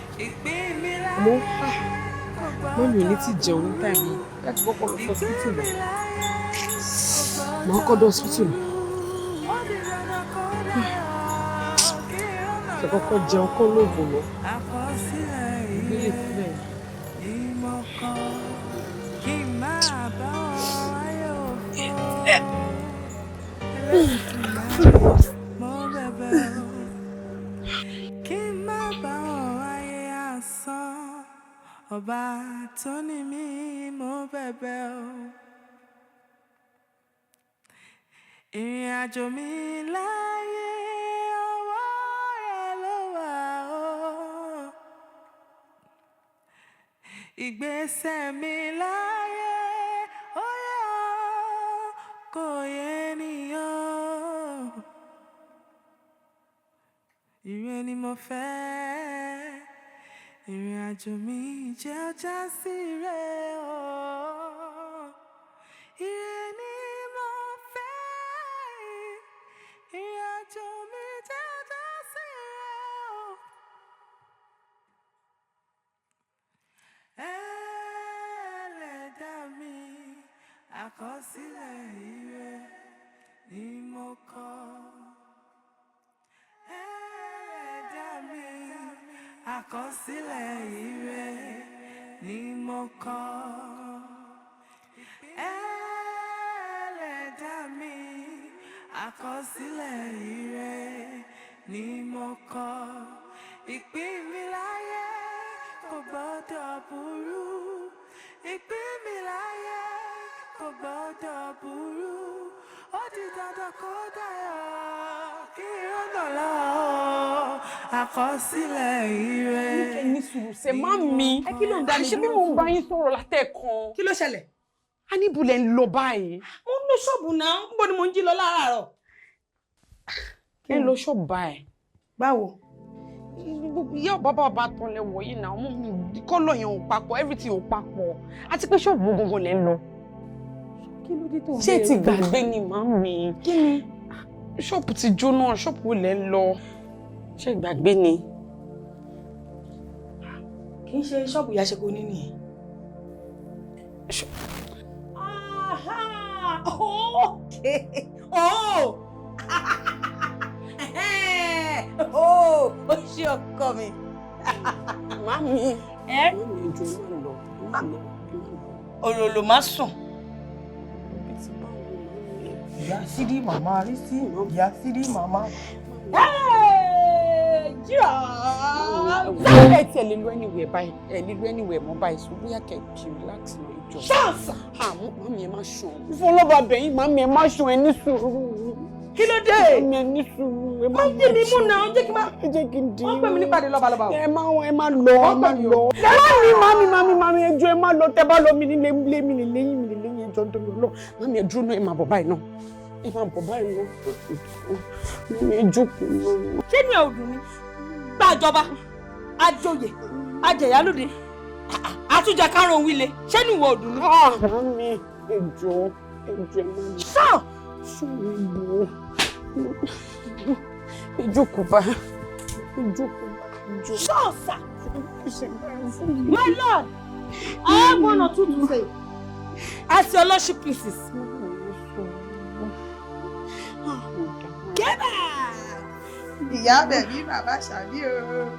Àmọ́ mọ́mí ò ní ti jẹun ní táìmì láti kọ́kọ́ lọ hospital lọ. Màá kọ́ dé hospital lọ. Ṣé kọ́kọ́ jẹun kọ́ lóògùn lọ? Ìgbélé fúnlẹ̀. Kí n má bá wọn wáyé asán, ọba tó ní mí mo bẹ̀bẹ̀ o. Ìrìn àjò mi láyé ọwọ́ rẹ ló wà o. Ìgbésẹ̀ mi láyé ó yẹ kò yé nìyàn. Ire ni mo fẹ́, ìrìn àjò mi jẹ́ ọjà sí ire o. Ire ni mo fẹ́, ìrìn àjò mi jẹ́ ọjà sí ire o. Ẹlẹ́dàá mi àkọsílẹ̀ ire ni mo kọ. Àkọsílẹ̀ ire ni mo kọ. Ẹlẹ́dàá mi àkọsílẹ̀ ire ni mo kọ. Ìpín mi láyé kò gbọ́dọ̀ burú. Ìpín mi láyé kò gbọ́dọ̀ burú. Ó di dandan kó dayọ̀ kí ìrọ́nà lọ. Àkọsílẹ̀ ire. Ní sùúrù ṣe má mi. Ẹ kí ló ń dá mi dúró? Ṣé bí mo ń bá yín sọ̀rọ̀ látẹ̀kan? Kí ló ṣẹlẹ̀? A ní ibùlẹ̀ ń lọ báyìí. Mo ń lọ ṣọ́ọ̀bù náà, níbo ni mo ń jí lọ láàárọ̀? Ẹ lọ ṣọ́ọ̀bù báyìí. Báwo? Ìyá bàbá tán lẹ wọ̀ yìí náà, kọ́lọ̀ yẹn ò papọ̀, everything ò papọ̀. Àti pé ṣọ́ọ̀bù gbogbo lẹ ń lọ. Kí ló dé tó ń Ṣé ti gbàgbé ni màmí? Kí ni? Ṣọ́ọ̀bù ti jóná, ṣọ́ọ̀bù lẹ ń lọ. Ṣé gbàgbé ni? Kì í ṣe ṣọ́ọ̀bù ìyá ṣe kò ní nìyẹn. Aha! Okay. Oh! Oh! Ó ṣe ọkọ mi. Mami. Ololo má sùn. Ìyá sídí màmá rí sí ìyá sídí màmá. Jíà! Ẹ ti ẹ lè lọ anywhere báyìí. Ẹ lè lọ anywhere mọ́ báyìí. So bóyá kẹ́ kí relax náà ìjọ. Ṣáàsà! Mami ẹ má ṣùn. Fọlọ́ba bẹ̀yìn mami ẹ má ṣùn ẹ ní sùúrù. Kí ló dé? Mami ẹ ní sùúrù. Má dì mí mú náà, jẹ́ kí n má. Jẹ́ kí n dì í. Wọ́n pè mí nípàdé lọ́balọ́ba o. Ẹ má lọ. Mami ẹjọ́ ẹ má lọ. Tẹ́ bá lọ mi nílé mi nílé yín mi nílé yín ẹjọ́ nítorí Ọlọ́run. Mami ẹ dúró náà ẹ máa bọ̀ báyìí náà. Ẹ máa bọ̀ báyìí náà. Mami ẹ jókòó náà. Ṣé inú ẹ ò dùn ni? Gbàjọba, àjòyè, àjẹyálóde, àtúnjẹ kárùn-ún wílé. Ṣé inú ìwọ ò dùn ni? Mami ẹjọ́ ẹ má lọ. Ṣáà! Ṣùgbọ́n ìjókòó bá ìjókòó. Ṣọ́ọ̀ṣà! My lord, I have one or two to say. As your lordship pleases. Gẹ́bà! Ìyá bẹ̀bí bàbá ṣàbí o.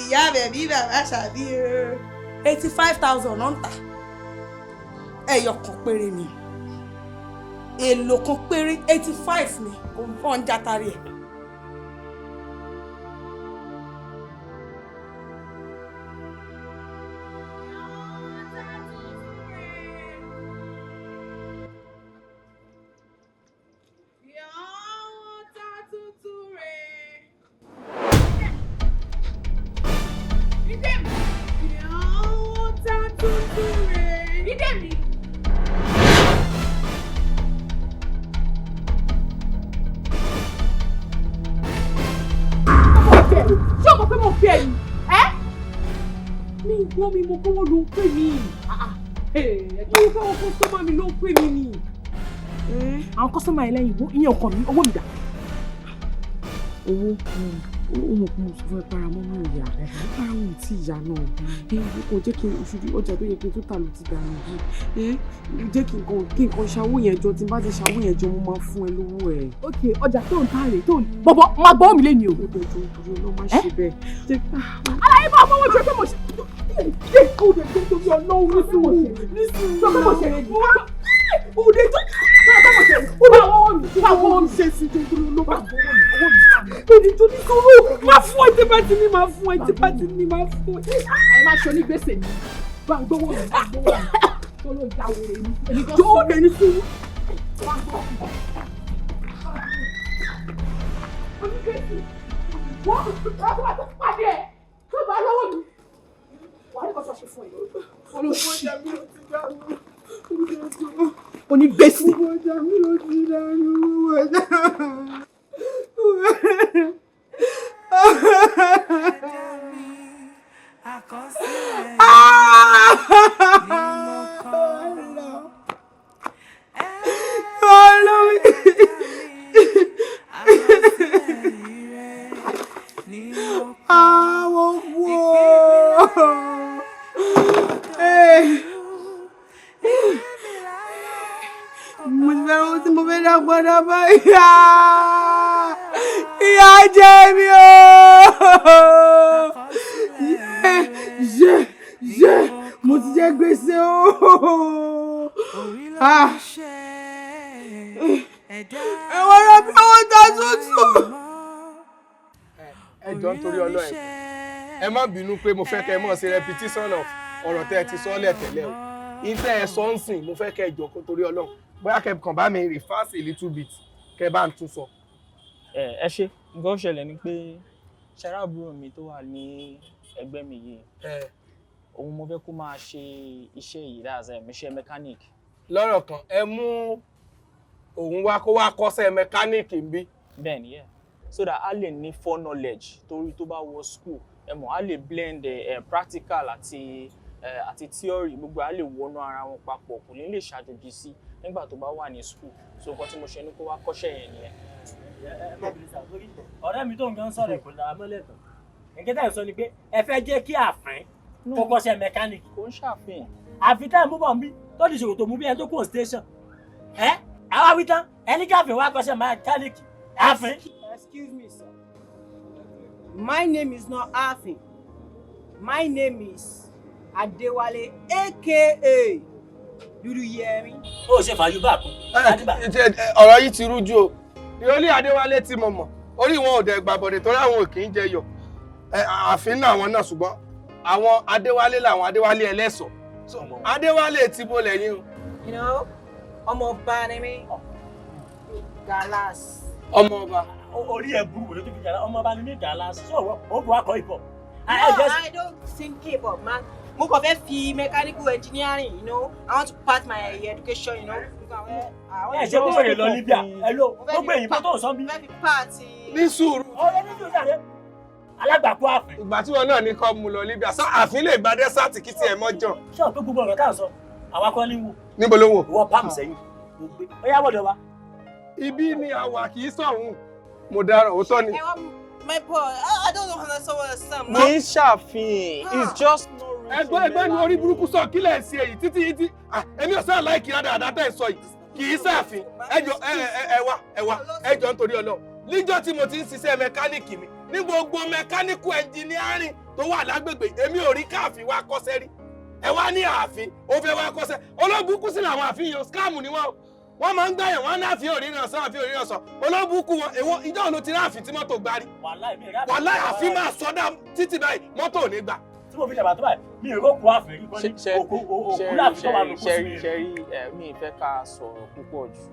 Ìyá bẹ̀bí bàbá ṣàbí o. 85,000 ló ń tà. Ẹyọ kan péré ni. Èlò kan péré 85 ni. Kò ń fọ́n játari ẹ̀. Mi mo kówó ló ń pè mí. Mo fẹ́ wọn kọ́sọ́mà mi ló ń pè mí ni. Àwọn kọ́sọ́mà yẹn lẹ́yìn ìyẹn ọkọ mi, owó mi dà. Owó mo kún mo sọ fún ẹ para mọ́ náà ìyá. Para wọn tí ìyá náà. Kò jẹ́ kí oṣù ọjà tó yẹ kí n tó tà ló ti dànù yìí. Jẹ́ kí nǹkan ṣàwó yẹn jọ tí n bá ti ṣàwó yẹn jọ mo máa fún ẹ lówó ẹ̀. Ok, ọjà tó ń tà rè tó ń bọ̀bọ̀ máa gbọ́ mi lẹ́yìn o. Ó dẹ̀ tó ń dúró náà má ṣe bẹ́ẹ̀. Aláyé bá ọmọ wọn jẹ pé mo ṣe. Ṣé kò dé tó tóbi ọlọ́run ní sùúrù? Sọ pé mo ṣe rè ní. Òde tó àwọn ọmọ ṣe sí jòjòrò ló bá owó mi. Òde tó ní sùúrù máa fún ẹ tí bá ti ní máa fún ẹ tí bá ti ní máa fún ẹ. Ẹ má ṣe onígbèsè mi. Bá ń gbówó mi, bá ń gbówó mi. Tó ló já wèrè mi. Tó ó dé ní sùúrù. Onígbèsè. Wọ́n pàdé ẹ̀ tó bá lọ́wọ́ mi. Wàá ní kó sọ ṣe fún ẹ. Olùkọ́jà mi ló ti dànù. Onígbèsè. Olùkọ́jà mi ló ti dànù. Mo fẹ́ dá padà báyìí. Ìyà jẹ mí o. Mo ti jẹ gbèsè o. Ẹ̀wọ̀n rẹ̀ bí owó ta tuntun. Ẹ jọ̀ọ́ nítorí Ọlọ́run ẹ má bínú pé mo fẹ́ kẹ́ ẹ mọ̀ sí repetition of ọ̀rọ̀ tẹ́ ẹ ti sọ lẹ́tẹ̀lẹ́ o. Ìtẹ́ ẹ sọ ń sìn mo fẹ́ kẹ́ ẹ jọ̀ọ́ nítorí Ọlọ́run. Bóyá kẹ́ kàn bá mi reverse a little bit kẹ́ bá ń tún sọ. Ẹ ṣe nǹkan ṣẹlẹ̀ ni pé ṣaráàbúrò mi tó wà ní ẹgbẹ́ mi yìí òun mo fẹ́ kó máa ṣe iṣẹ́ yìí dáadáa iṣẹ́ mechanic. Lọ́rọ̀ kan ẹ mú òun wá kó wá kọ́ṣẹ́ mechanic ń bí. Bẹ́ẹ̀ni yẹ so that a lè ní for knowledge torí tó bá wọ school ẹ mọ̀ a lè blend practical àti theory gbogbo a lè wọnú ara wọn papọ̀ kò ní lè ṣàjòjì sí nígbà tó bá wà ní school so nǹkan tí mo ṣe ní kó wá kọ́ṣẹ́ yẹn nìyẹn. Ọ̀rẹ́ mi tó ń gan sọ̀rọ̀ kò dára mọ́lẹ̀ tán nǹkan tẹ́ ẹ̀ sọ ni pé ẹ fẹ́ jẹ́ kí àfín kó kọ́ṣẹ́ mẹkáníìkì. Kò ń ṣàfihàn àfi tẹ́ ẹ̀ mú bọ̀ ń bí tó di ṣòkòtò mú bí ẹni tó kù station. Àwa wí tán ẹni káfíń wá kọ́ṣẹ́ mẹkáníìkì àfin. Excuse me, sir. My name is not Afin. My name is Adewale, aka. Do you hear me? Ó ṣe fàyùbá kú. Ọ̀rọ̀ yìí ti rújú o. Ìrọ̀lẹ́ Adéwálé tí mo mọ̀. Orí wọn ò dẹ̀ gbàbọ̀dẹ̀ torí àwọn ò kì í jẹyọ. Àfin náà àwọn náà ṣùgbọ́n àwọn Adéwálé làwọn Adéwálé ẹlẹ́sọ̀. Adéwálé ti bo lẹ́yìn o. You know, ọmọ ọba ni mí. Galas. Ọmọ ọba. Orí ẹ̀ burú wòlé tó fi jàlá ọmọ ọba ni ní Galas. Ṣé ó bu akọ ìbọ̀? No, I don't sing K-pop, man. Mo kàn fẹ́ fi mechanical engineering, you know. I want to pass my education, you know. Ṣé kó sọ̀rọ̀ lọ Libya? Hello, ó gbé ìbọn tó sọ bí. Ní sùúrù. Ọ̀rẹ́ ní sùúrù jáde. Alágbàkú àfin. Ìgbà tí wọn náà ní kọ́ mu lọ Libya, sọ àfin lè gba dẹ́sàtì kí tiẹ̀ mọ́ jọ. Ṣé o pé gbogbo ọ̀rọ̀ tá à ń sọ? Àwa kọ́ ní wò. Níbo ló wò? Ìwọ pàmì sẹ́yìn. Ó yá wọ̀dọ̀ wa. Ibi ni àwa kì í sọ̀hún. Mo dára òótọ́ ni. My boy, I don't know how to understand. Kì í ṣàfihàn. It's just no reason. Ẹgbẹ́ ni orí burúkú sọ kí lẹ̀ ṣe èyí títí yìí tí èmi ò sáà láìkì dáadáa tẹ̀ sọ yìí kì í ṣàfihàn. Ẹjọ́ nítorí Ọlọ́run. Níjọ́ tí mo ti ń ṣiṣẹ́ mẹkáníìkì mi ní gbogbo mẹkáníkù ẹnjìníárìn tó wà lágbègbè èmi ò rí káàfin wá kọ́ṣẹ́ rí. Ẹ wá ní ààfin ó fẹ́ wá kọ́ṣẹ́. Olóbùkún sí làwọn àfin yìí scam ni wọ́n máa ń gbàyàn wọ́n náà fi òríran sàn àfi òríran sàn olóbùkún wọn èwo ìjọ ló ti ráàfin tí mọ́tò gbárí wàláì àfin máa sọdá títí báyìí mọ́tò ò ní gbà. Tí mo fi dàgbà tó báyìí mi ò kó àfin rí kọ́ ní òkú láàfin tó wà lókun sí mi. Ṣẹ́rí mi ìfẹ́ ká sọ̀rọ̀ púpọ̀ jù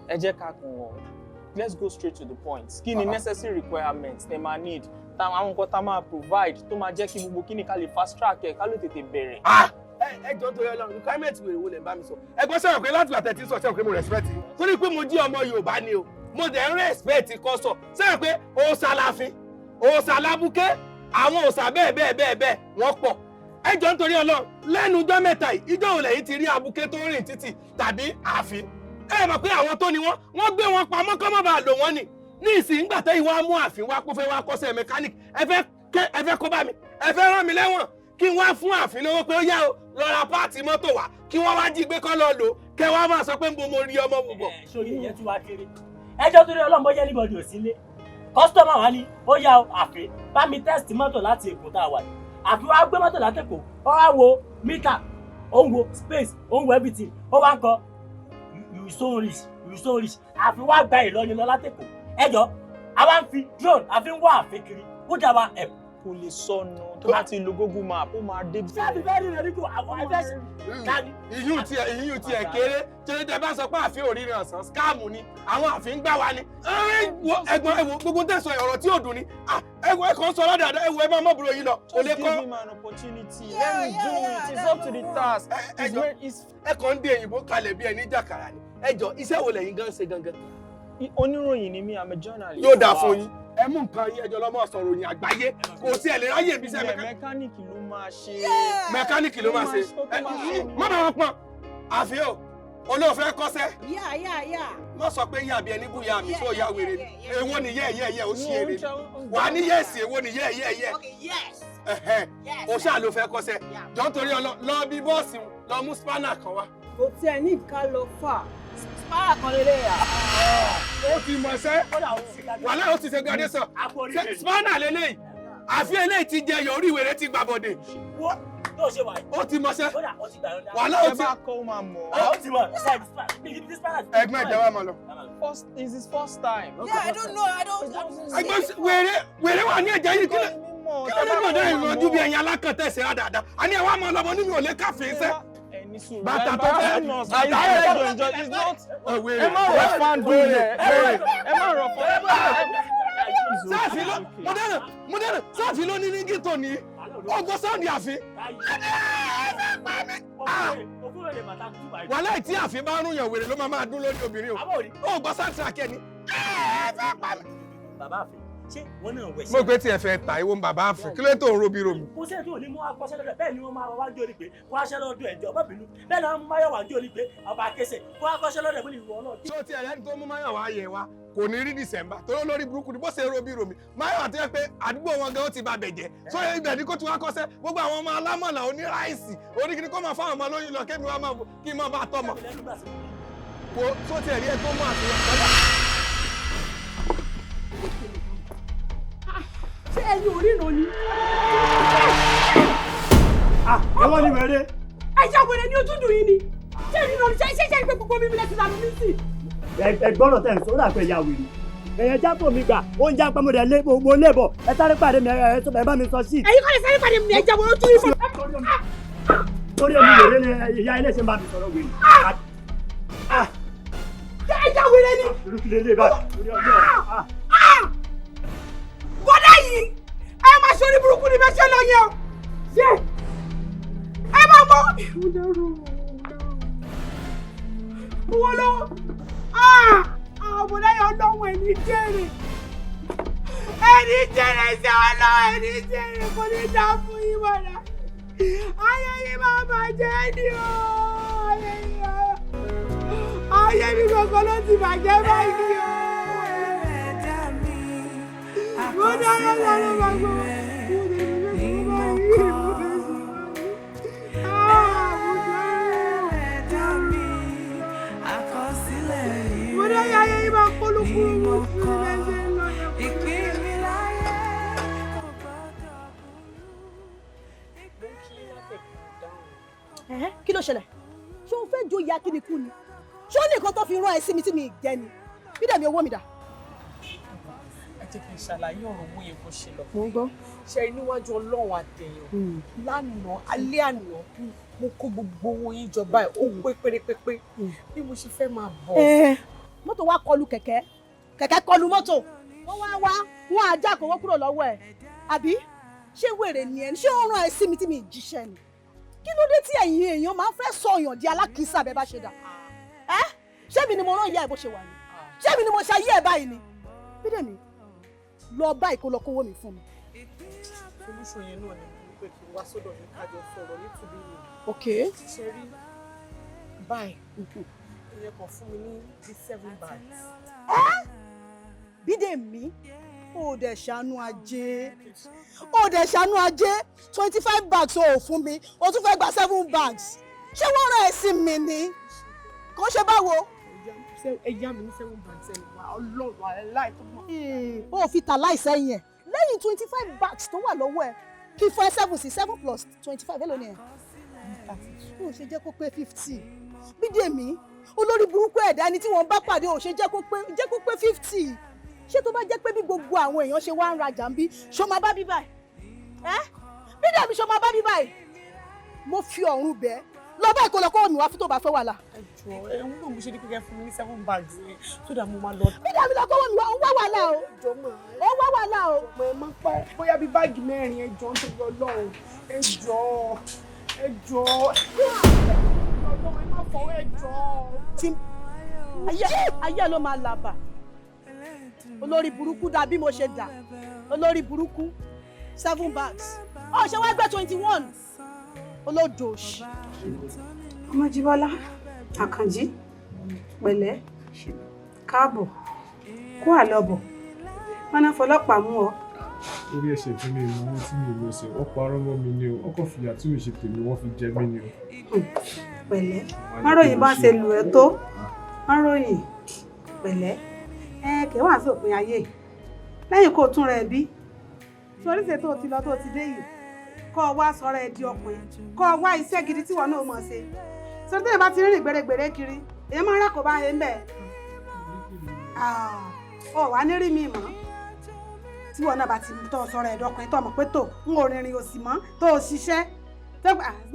ẹ jẹ́ ká kàn wọ́n let's go straight to the point kí ni necessary requirements tẹ́ máa need àwọn nǹkan tá máa provide tó máa jẹ́ kí gbogbo kíni ká lè fast track ẹ̀ ká lè tètè bẹ̀rẹ̀. Ẹjọ́ tó yẹ lọ requirement wèrè wo lè bá mi sọ ẹgbẹ́ sọ̀rọ̀ pé láti gbàtẹ́ tí sọ sẹ́wọ̀n pé mo respect yìí torí pé mo jí ọmọ Yorùbá ni o mo dẹ̀ ń respect kọ́sọ̀ sẹ́wọ̀n pé òòṣà láfin òòṣà lábúké àwọn òòṣà bẹ́ẹ̀ wọ́n pọ̀ ẹjọ́ nítorí Ọlọ́run lẹ́nu ọjọ́ mẹ́ta yìí ìjọ́ òòlẹ̀ yìí ti rí abúké tó rìn títì tàbí ààfin ẹ mọ̀ pé àwọn tó ni wọ́n gbé wọn pamọ́ kọ́ mọ́ bá lò wọ́n ni ní ìsìn ìgbà tẹ́ ìwà mú ààfin wá kó fẹ́ wá kọ́ṣẹ́ mechanic ẹ fẹ́ kó bá mi ẹ fẹ́ rán mi lẹ́wọ̀n kí n wá fún ààfin lówó pé ó yá o lọ ra páàtì mọ́tò wá kí wọ́n wá jí gbé kọ́ lọ lò kẹ́ wá máa sọ pé ń bo mo rí ọmọ gbogbo. Sórí ìyẹn tí wàá kéré ẹjọ́ tó rí Ọlọ́run bọ́jẹ́ níbọ̀dì ò sílé kọ́sítọ́mà wa ní ó yá o àfin bá mi tẹ́sítì mọ́tò láti Èkó tá a wà yìí àfi wá gbé mọ́tò láti Èkó ó wá wo mítà ó ń wo space ó ń wo everything ó wá ń kọ you so rich àfi wá gba Ìlọrin lọ láti Èkó ẹjọ́ àwa ń fi drone àfi ń wá àfin kiri ó dà wá ẹ̀ kò lè sọnù tó bá ti lo Google map ó máa dé bí. sábì bẹ́ẹ̀ ni rẹ̀ nígbò àwọn ẹgbẹ́ ṣe. ìyún tiẹ̀ kéré torí tẹ bá sọ pé àfin òríran ọ̀sán scam ni àwọn àfin gbá wa ni. ẹ̀gbọ́n ẹ̀wọ̀ gbogbo tẹ̀sán ọ̀rọ̀ tí ò dùn ni ẹ̀wọ̀ ẹ̀kọ́ sọ lọ́dà ẹ̀wọ̀ ẹ̀ máa mọ̀ bùrọ̀ yìí lọ. just give him an opportunity let me do it it's up to the task. ẹ̀kọ́ ń dé èyìnbó kalẹ̀ bí ẹni jàkàrà ni ẹjọ́ iṣẹ́ wo lẹ́yìn gan ṣe gangan. oníròyìn ni mí I'm a journalist. yóò dáa fún yín ẹ mú nǹkan yín ẹjọ́ lọ́mọ sọ̀rọ̀ òyìn àgbáyé kò sí ẹ̀ lè ráyè bí sẹ́ mẹkáníìkì ló máa ṣe. mẹkáníìkì ló máa ṣe má bàa wọn pọn àfihàn olóòfẹ́ kọ́sẹ́. má sọ pé yàbí ẹni bú yà mí tó yà wèrè ni èwo ni yẹ́ ó ṣí èrè ni wà á ní yẹ́ẹ̀sì èwo ni yẹ́ o ṣáà ló fẹ́ kọ́sẹ́ jọ nítorí lọ bí bọ́ọ̀sì lọ mú spanner kan wá. kò tiẹ̀ ní ká lọ fà spanner kan lélẹ̀ yà. ó ti mọ̀ ṣẹ́ wàhálà ó ti ṣe gbadé sọ spanner lélẹ́yìí àfi eléyìí ti jẹ yọ orí ìwéré ti gbàbọ̀dé. ó ti mọ̀ ṣẹ́ wàhálà ó ti. ẹ bá kọ́ ó máa mọ̀. ẹgbẹ́ ìjọba máa lọ. It's his first time. Yeah, I don't know. ẹgbẹ́ wèrè wà ní ẹ̀jẹ̀ yìí kí ló dé gbọ̀dọ̀ ìrànjú bí ẹ̀yin alákàntà ẹ̀sẹ̀ rádàdà a ní ẹ̀wọ̀n àmọ́ ọlọ́mọ nínú òlé káfíń sẹ́. bàtà tó fẹ́ ẹ má rọ fan dúró ẹ má rọ fan. sáàfin ló ní ní gítò ní ọgbọ́n sáàdì àfin. wàhálà tí àfin bá rún yàn wèrè ló máa dún lórí obìnrin o ó gbọ́ sáàtì àkẹ́ni. bàbá àfin ṣé wọn náà wẹ̀ sí. mo gbé tí ẹ fẹ́ ta ìwọ bàbá àfin kí ló tó ń robi romi. kò sẹ́ni tó ní mú akọ́ṣẹ́ lọ́dọ̀ bẹ́ẹ̀ ni wọ́n máa wá jó ni pé kó aṣẹ́ lọ́dọ̀ ẹ̀jọ̀ ọba bínú bẹ́ẹ̀ náà máyọ̀ wá jó ni pé ọba akẹ́sẹ̀ kó akọ́ṣẹ́ lọ́dọ̀ ẹ̀bùn ìwọ náà. tó ti ẹ̀rẹ́ni tó mú máyọ̀ wá yẹ wa kò ní rí December tó ló lórí burúkú ni bó ṣe robi romi máyọ̀ àti ẹ pé àdúgbò wọn gan ó ti ba bẹ̀jẹ̀ so ibẹ̀ ni kó tún wá kọ́ṣẹ́ gbogbo àwọn ọmọ alámọ̀là oníráìsì oníkìní kó máa fáwọn ọmọ lóyún lọ kémi wá máa kí n máa bá tọmọ. kò tó ti ẹ̀rí ẹ tó mú àtúnyẹ kọ́lá. ṣé ẹ̀yin ò ríran ni. ẹwọ́n ni wẹ̀rẹ̀. ẹ̀jẹ̀ wẹ̀rẹ̀ ni ojú dùn yín ni ṣé ríran ni ṣé ṣe pé gbogbo mímí lẹ́sìn lánàá mi sí. ẹgbọ́rọ̀ tẹ̀ ń sọ́dọ̀ àpẹ ìyá wèrè ẹ̀yẹ jápò mi gbà oúnjẹ apẹ́mọdé mo lébọ̀ ẹ sáré pàdé mi ẹ bá mi sọ sí. ẹ̀yin kọ́ lè sáré pàdé mi ẹ̀jẹ̀ wẹ̀rẹ̀ ojú yín fún. torí omi wèrè ni ìyá ilé ṣe ń bá mi sọ̀rọ̀ wèrè. ẹ̀jẹ̀ wẹ̀rẹ̀ ni. olùkílẹ̀ ilé báyìí torí ọjọ́ bọ́dá yìí ẹ máa ṣe oníburúkú ni bẹ́ẹ̀ ṣe lọ yẹ o ṣe ẹ máa mọ. owó lọ́wọ́ bọ́dá yìí ọlọ́run ẹni jẹ́rẹ̀ ṣe ọlọ́run ẹni jẹ́rẹ̀ kò ní dá fún yín bọ́dá ayé yìí máa bàjẹ́ ni o ayé mi gbọ̀ngàn ló ti bàjẹ́ báyìí o. Mo dára lọ́rọ̀ gbogbo. Mo dára ayé yìí máa kólúkúrú mú sí lẹ́sẹ̀ lọ́yọ̀. Kí ló ṣẹlẹ̀? Ṣé o fẹ́ joyè akínikú ni? Ṣé ó ní nǹkan tó fi rán ẹ sí mi tí mi jẹ ni? Bí dẹ̀ mi owó mi dà? jẹ́ kí n ṣàlàyé ọ̀rọ̀ owó yẹn bó ṣe lọ. Mo ń gbọ́. Ṣe níwájú Ọlọ́run àtẹ̀yàn lánàá alẹ́ àná mo kó gbogbo owó yín jọ báyìí ó pé pérépépé bí mo ṣe fẹ́ máa bọ̀. Mọ́tò wa kọlu kẹ̀kẹ́ kọlu mọ́tò wọ́n á já kówó kúrò lọ́wọ́ ẹ̀ àbí ṣé wèrè ni ẹ̀ ṣé ó rán ẹ sí mi tí mi jíṣẹ́ ni kí ló dé tí ẹ̀yin èèyàn máa ń fẹ́ sọ èèyàn di alákìísà bẹ́ẹ̀ bá ṣe dà ṣé mi ni mo rán ìyá ẹ̀ bó ṣe wà ni ṣé mi ni mo ṣe ayé ẹ̀ báyìí ni Bídèmí lọ báyìí kó lọ kówó mi fún mi. Solution yẹn náà ni mo pé kí n wá sọ́dọ̀ ní kájọ sọ̀rọ̀ nítorí mi. Ok. Ṣe rí báyìí ìyẹn kan fún mi ní bí 7 bags. Bídèmí ó dẹ̀ ṣàánú ajé 25 bags ó fún mi ó tún fẹ́ gba 7 bags ṣé wọ́n rán ẹ sí mi ni kò ṣe báwo. Ẹ̀yà mi ní 7 bags ẹ̀ wá ọlọ́run aláìkọ́ mọ́. Ó fi tà láìsẹ́yìn ẹ̀ lẹ́yìn 25 bags tó wà lọ́wọ́ ẹ̀ kí fún ẹ 7 sí 7 plus 25 èlò ni ẹ̀. Ó ṣe jẹ́ kó pé 50 Bídèmí olórí burúkú ẹ̀dá ẹni tí wọ́n bá pàdé ó ṣe jẹ́ kó pé 50 ṣé tó bá jẹ́ pé bí gbogbo àwọn èèyàn ṣe wá ń rajà ń bí ṣó máa bá bí báyìí Bídèmí ṣó máa bá bí báyìí mo fi ọ̀run bẹ́ẹ̀ lọ́bẹ̀ ìkọlọ̀ kó mi wá fún tó bá fẹ́ wàhálà. Ẹ̀jọ̀ ẹ̀hún náà mo ṣe ní kíkẹ́ fún mi ní 7 bags yẹn tó dà mo máa lọ. Bídèmí lọ kọ́wọ́ mi wá ó wá wàhálà o ó wá wàhálà o. Mo ẹ máa pa bóyá bí báàgì 4 ẹjọ́ ń tóbi Ọlọ́run ẹjọ́ Ọlọ́run ẹ má fọwọ́ ẹjọ́. Ayé ló máa làbà olórí burúkú dà bí mo ṣe dà olórí burúkú 7 bags ó ṣe wá gbé 21 olódòṣì. Ọmọ Jíbọ́lá Àkànjí pẹ̀lẹ́ káàbọ̀ kó àlọ́bọ̀ wọn náà fọlọ́pàá mú ọ. Orí ẹ̀ṣẹ̀ tí mi ìmọ̀ tí mi ìlú ẹsẹ̀ wọ́n parọ́ mọ́ mi ni o ọkọ̀ fìyà tí mi ṣe tèmi wọ́n fi jẹ mí ni o. Pẹ̀lẹ́ wọ́n ròyìn bá ṣe lù ẹ́ tó wọ́n ròyìn pẹ̀lẹ́ kẹwàá sópin ayé lẹ́yìn kó tún rẹ̀ bí torí ṣe tó ti lọ tó ti dé yìí kọ́ wá sọ̀rọ̀ ẹ di ọkùnrin kọ́ wá iṣẹ́ gidi tí wọ́n náà mọ̀ ṣe sọ́dọ̀ tẹ́lẹ̀ bá ti rìn gbèrègbèrè kiri èyí máa ń rákò bá yẹn bẹ́ẹ̀ ọ wà ní rí mi mọ́ tí wọ́n náà bá ti tọ́ sọ̀rọ̀ ẹ̀ dọkùnrin tó mọ̀ pé tó ń ò rìnrìn òsì mọ́ tó ò ṣiṣẹ́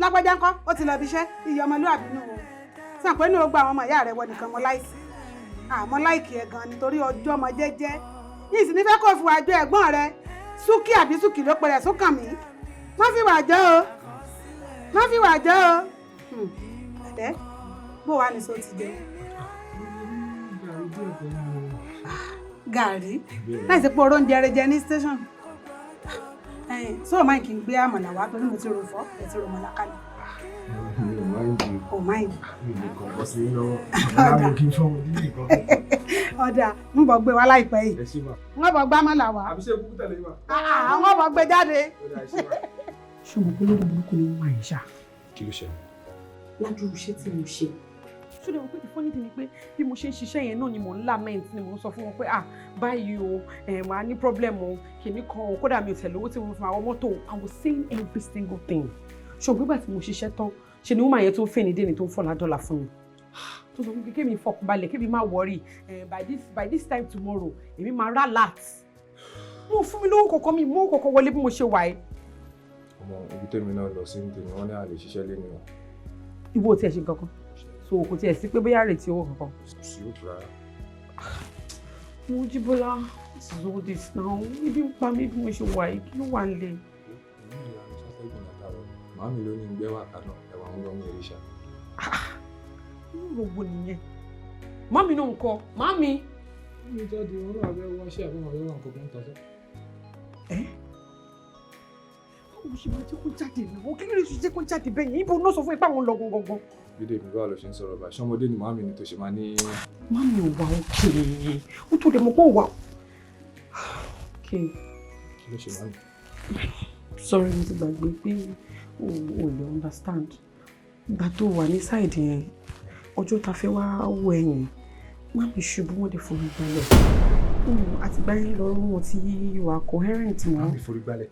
lápẹ́jà ńkọ́ ó ti lọ bí iṣẹ́ iye ọmọlúwàbí nù o sàn pé ní o gba àwọn ọmọ ìyá rẹ̀ wọ nìkan mọ́ láìsí àmọ́ láìkì ẹ̀ gan nítorí ọjọ́ ọmọ jẹ́jẹ́ yìí sì ní fẹ́ kó fi wá jọ ẹ̀gbọ́n rẹ̀ súkì àbí súkì ló pẹ̀rẹ̀ sókàn mí má fi wà jẹ́ o ẹ̀dẹ́ bó wà ní so ti jẹ́ gàrí láì sí pé oró oúnjẹ rẹ jẹ ní station sọ máa kì í gbé àmàlà wá torí mo ti rò fọ́ ẹ ti rò mọ́lá kalẹ̀. ò máa ń ọ̀dà ń bọ̀ gbé wá láìpẹ́ yìí wọ́n bọ̀ gbá mọ́là wá àwọn bọ̀ gbé jáde. ṣùgbọ́n kí ló dé burúkú ni wọ́n máa ń ṣá. kí ló ṣe? ládùúgbò iṣẹ́ tí mo ṣe. ṣùgbọ́n mo pé the funny thing ni pé bí mo ṣe ń ṣiṣẹ́ yẹn náà ni mò ń lament ni mò ń sọ fún wọn pé báyìí o wàá ní problem o kìíní kan o kódà mi ò tẹ̀lé owó tí mo fi àwọn mọ́tò I was saying every single thing. ṣùgbọ́n nígbà tí mo ṣiṣẹ́ tán ṣe ni woman yẹn tó ń fẹ́ ní dé ni tó ń fọ́ $1 fún mi. tó sọ fún mi kémi fọkànbalẹ̀ kémi má worry by this time tomorrow èmi máa rà láti. mo fún mi lówó kọ̀ọ̀kan mi mú kọ̀ọ̀kan wọlé bí mo ṣe wà ẹ́. ọmọ ibi tèmi náà lọ sí tèmi wọn ní àlè ṣiṣẹ́ lé ní wọn. ibo tí ẹ ṣe kankan so kò tiẹ̀ sí pé bóyá retí owó kankan. sí ó tura. mo Jíbọ́lá all this now ibi ń pa mí bí mo ṣe wà yìí kí ló wà ń lè. màámi ló ní gbé wà kánà ẹ̀wà ń lọ ní ìrìṣà. inú gbogbo nìyẹn màámi náà ń kọ màámi. mi jáde wọn náà fẹ́ wá ṣé àbí wọn fẹ́ wà nǹkan kan tọ́jú. báwo ṣe máa jẹ́ kó jáde náà kí ló lè ṣe jẹ́ kó jáde bẹ́ẹ̀ yẹn ibo náà sọ fún ẹ pé àwọn lọ gangan. bídè mi báwo ló ṣe ń sọ̀rọ̀ bá ṣọmọdé ni màámi ni tó ṣe máa ní. màámi ò wá òkè ó tó lè mọ pé ó wà. kí ló ṣe màámi. sorry mo ti gbàgbé pé o lè understand ìgbà tó wà ní sáìdì yẹn ọjọ́ ta fẹ́ wá wọ ẹ̀yìn màámi ṣubú wọ́n dé forí gbalẹ̀ àtìgbà yẹn lọ́rùn wọn ti wà coherent mọ́. màámi forí gbalẹ̀.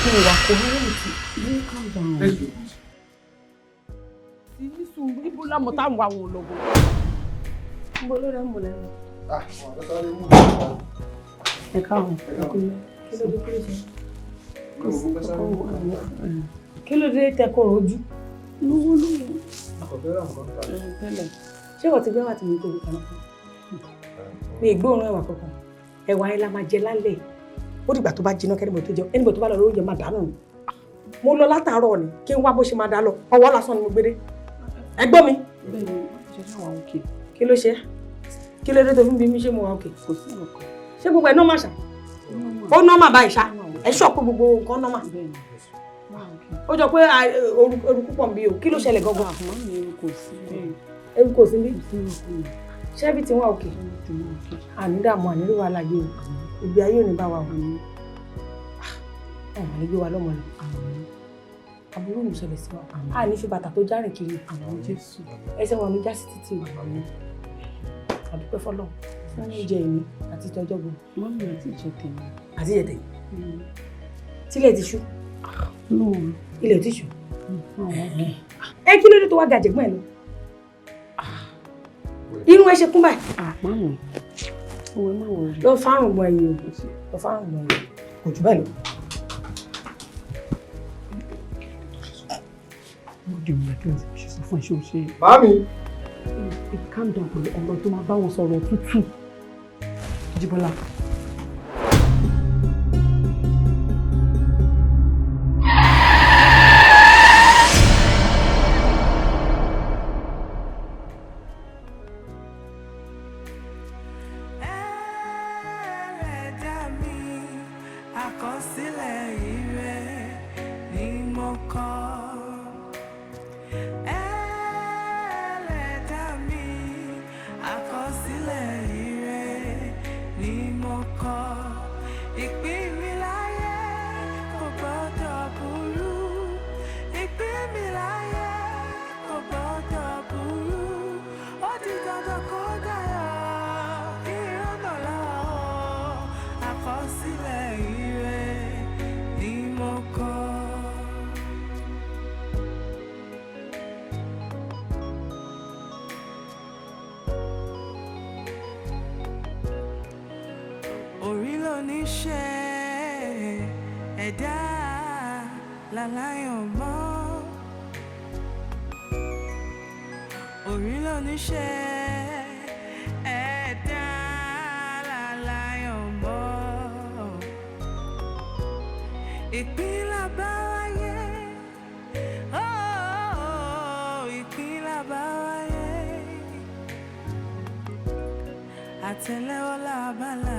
mo wà coherent ní calm down. Nísù níbo lámọ̀ táwọn àwọn ológun. Níbo ló rẹ̀ ń bọ̀ lẹ́nu? Ẹ káwọn. Kí ló dé tẹkọ̀rọ̀ ojú? Lówó lówó. Tẹ́lẹ̀, ṣé wọ́n ti gbé wà tí mo tóbi kan fún? Mi ìgbóòórùn ẹ̀wà kankan. Ẹ̀wà yẹn la máa jẹ lálẹ́. Ó dìgbà tó bá jiná kẹ́nìbọ̀ tó jẹ, ẹnìbọ̀ tó bá lọ lórí oúnjẹ máa dànù ni. Mo lọ látàárọ̀ ni kí n wá bó ṣe máa dá lọ. Ọwọ́ lásán ni mo gbé dé. Ẹgbọ́n mi. Bẹ́ẹ̀ni, ṣe ṣe wà òkè. Kí ló ṣe? Kí ló dé tó fún bí mi ṣe mo wà òkè? Kò sí ọkọ̀. Ṣé gbogbo ẹ̀ nọ́mà ṣá? Ó nọ́mà báyìí ṣá. Ẹ ṣọ́ pé gbogbo nǹkan nọ́mà. Ó jọ pé eruku púpọ̀ ń bí o. Kí ló ṣẹlẹ̀ gangan? Àmọ́ mi eruku sí bí. Eruku sí bí? Ṣé bí ti wà òkè? Àní dààmú àní rí wàhálà yé o. Ìgbé ayé ò ní bá wa wà. Ọ̀hún ní gbé wa lọ́mọ ni. Àbúrò mi ṣẹlẹ̀ sí wa. A ní fi bàtà tó járìn kiri. Jésù. Ẹsẹ̀ wọn mi já sí títì. Àdúpẹ́ fọ́lọ́run fún oúnjẹ ìní àti ìtọ́jọ́ gbogbo. Mọ́mí àti ìjẹ tèmi. Àti ìjẹ tèmi. Tílẹ̀ ti ṣú. Ilẹ̀ ti ṣú. Ẹ kí ló dé tó wá gàjẹ̀ gbọ́n ẹ̀ lọ? Irun ẹ ṣe kún báyìí. Mọ́mí, òwe máa wọ̀ rí. Lọ fárùn gbọ́n ẹ̀yìn o. Lọ fárùn gbọ́n ẹ̀yìn. Kò jù bẹ́ẹ̀ lọ. Mami. Calm down pẹ̀lú ọ̀rọ̀ tó máa bá wọn sọ̀rọ̀ tútù. Jíbọ́lá. oníṣẹ́ ẹ̀dá làláyàn mọ́ orí lóníṣẹ́ ẹ̀dá làláyàn mọ́ ìpín làbá wáyé ìpín làbá wáyé àtẹ́lẹwọ́ làbálà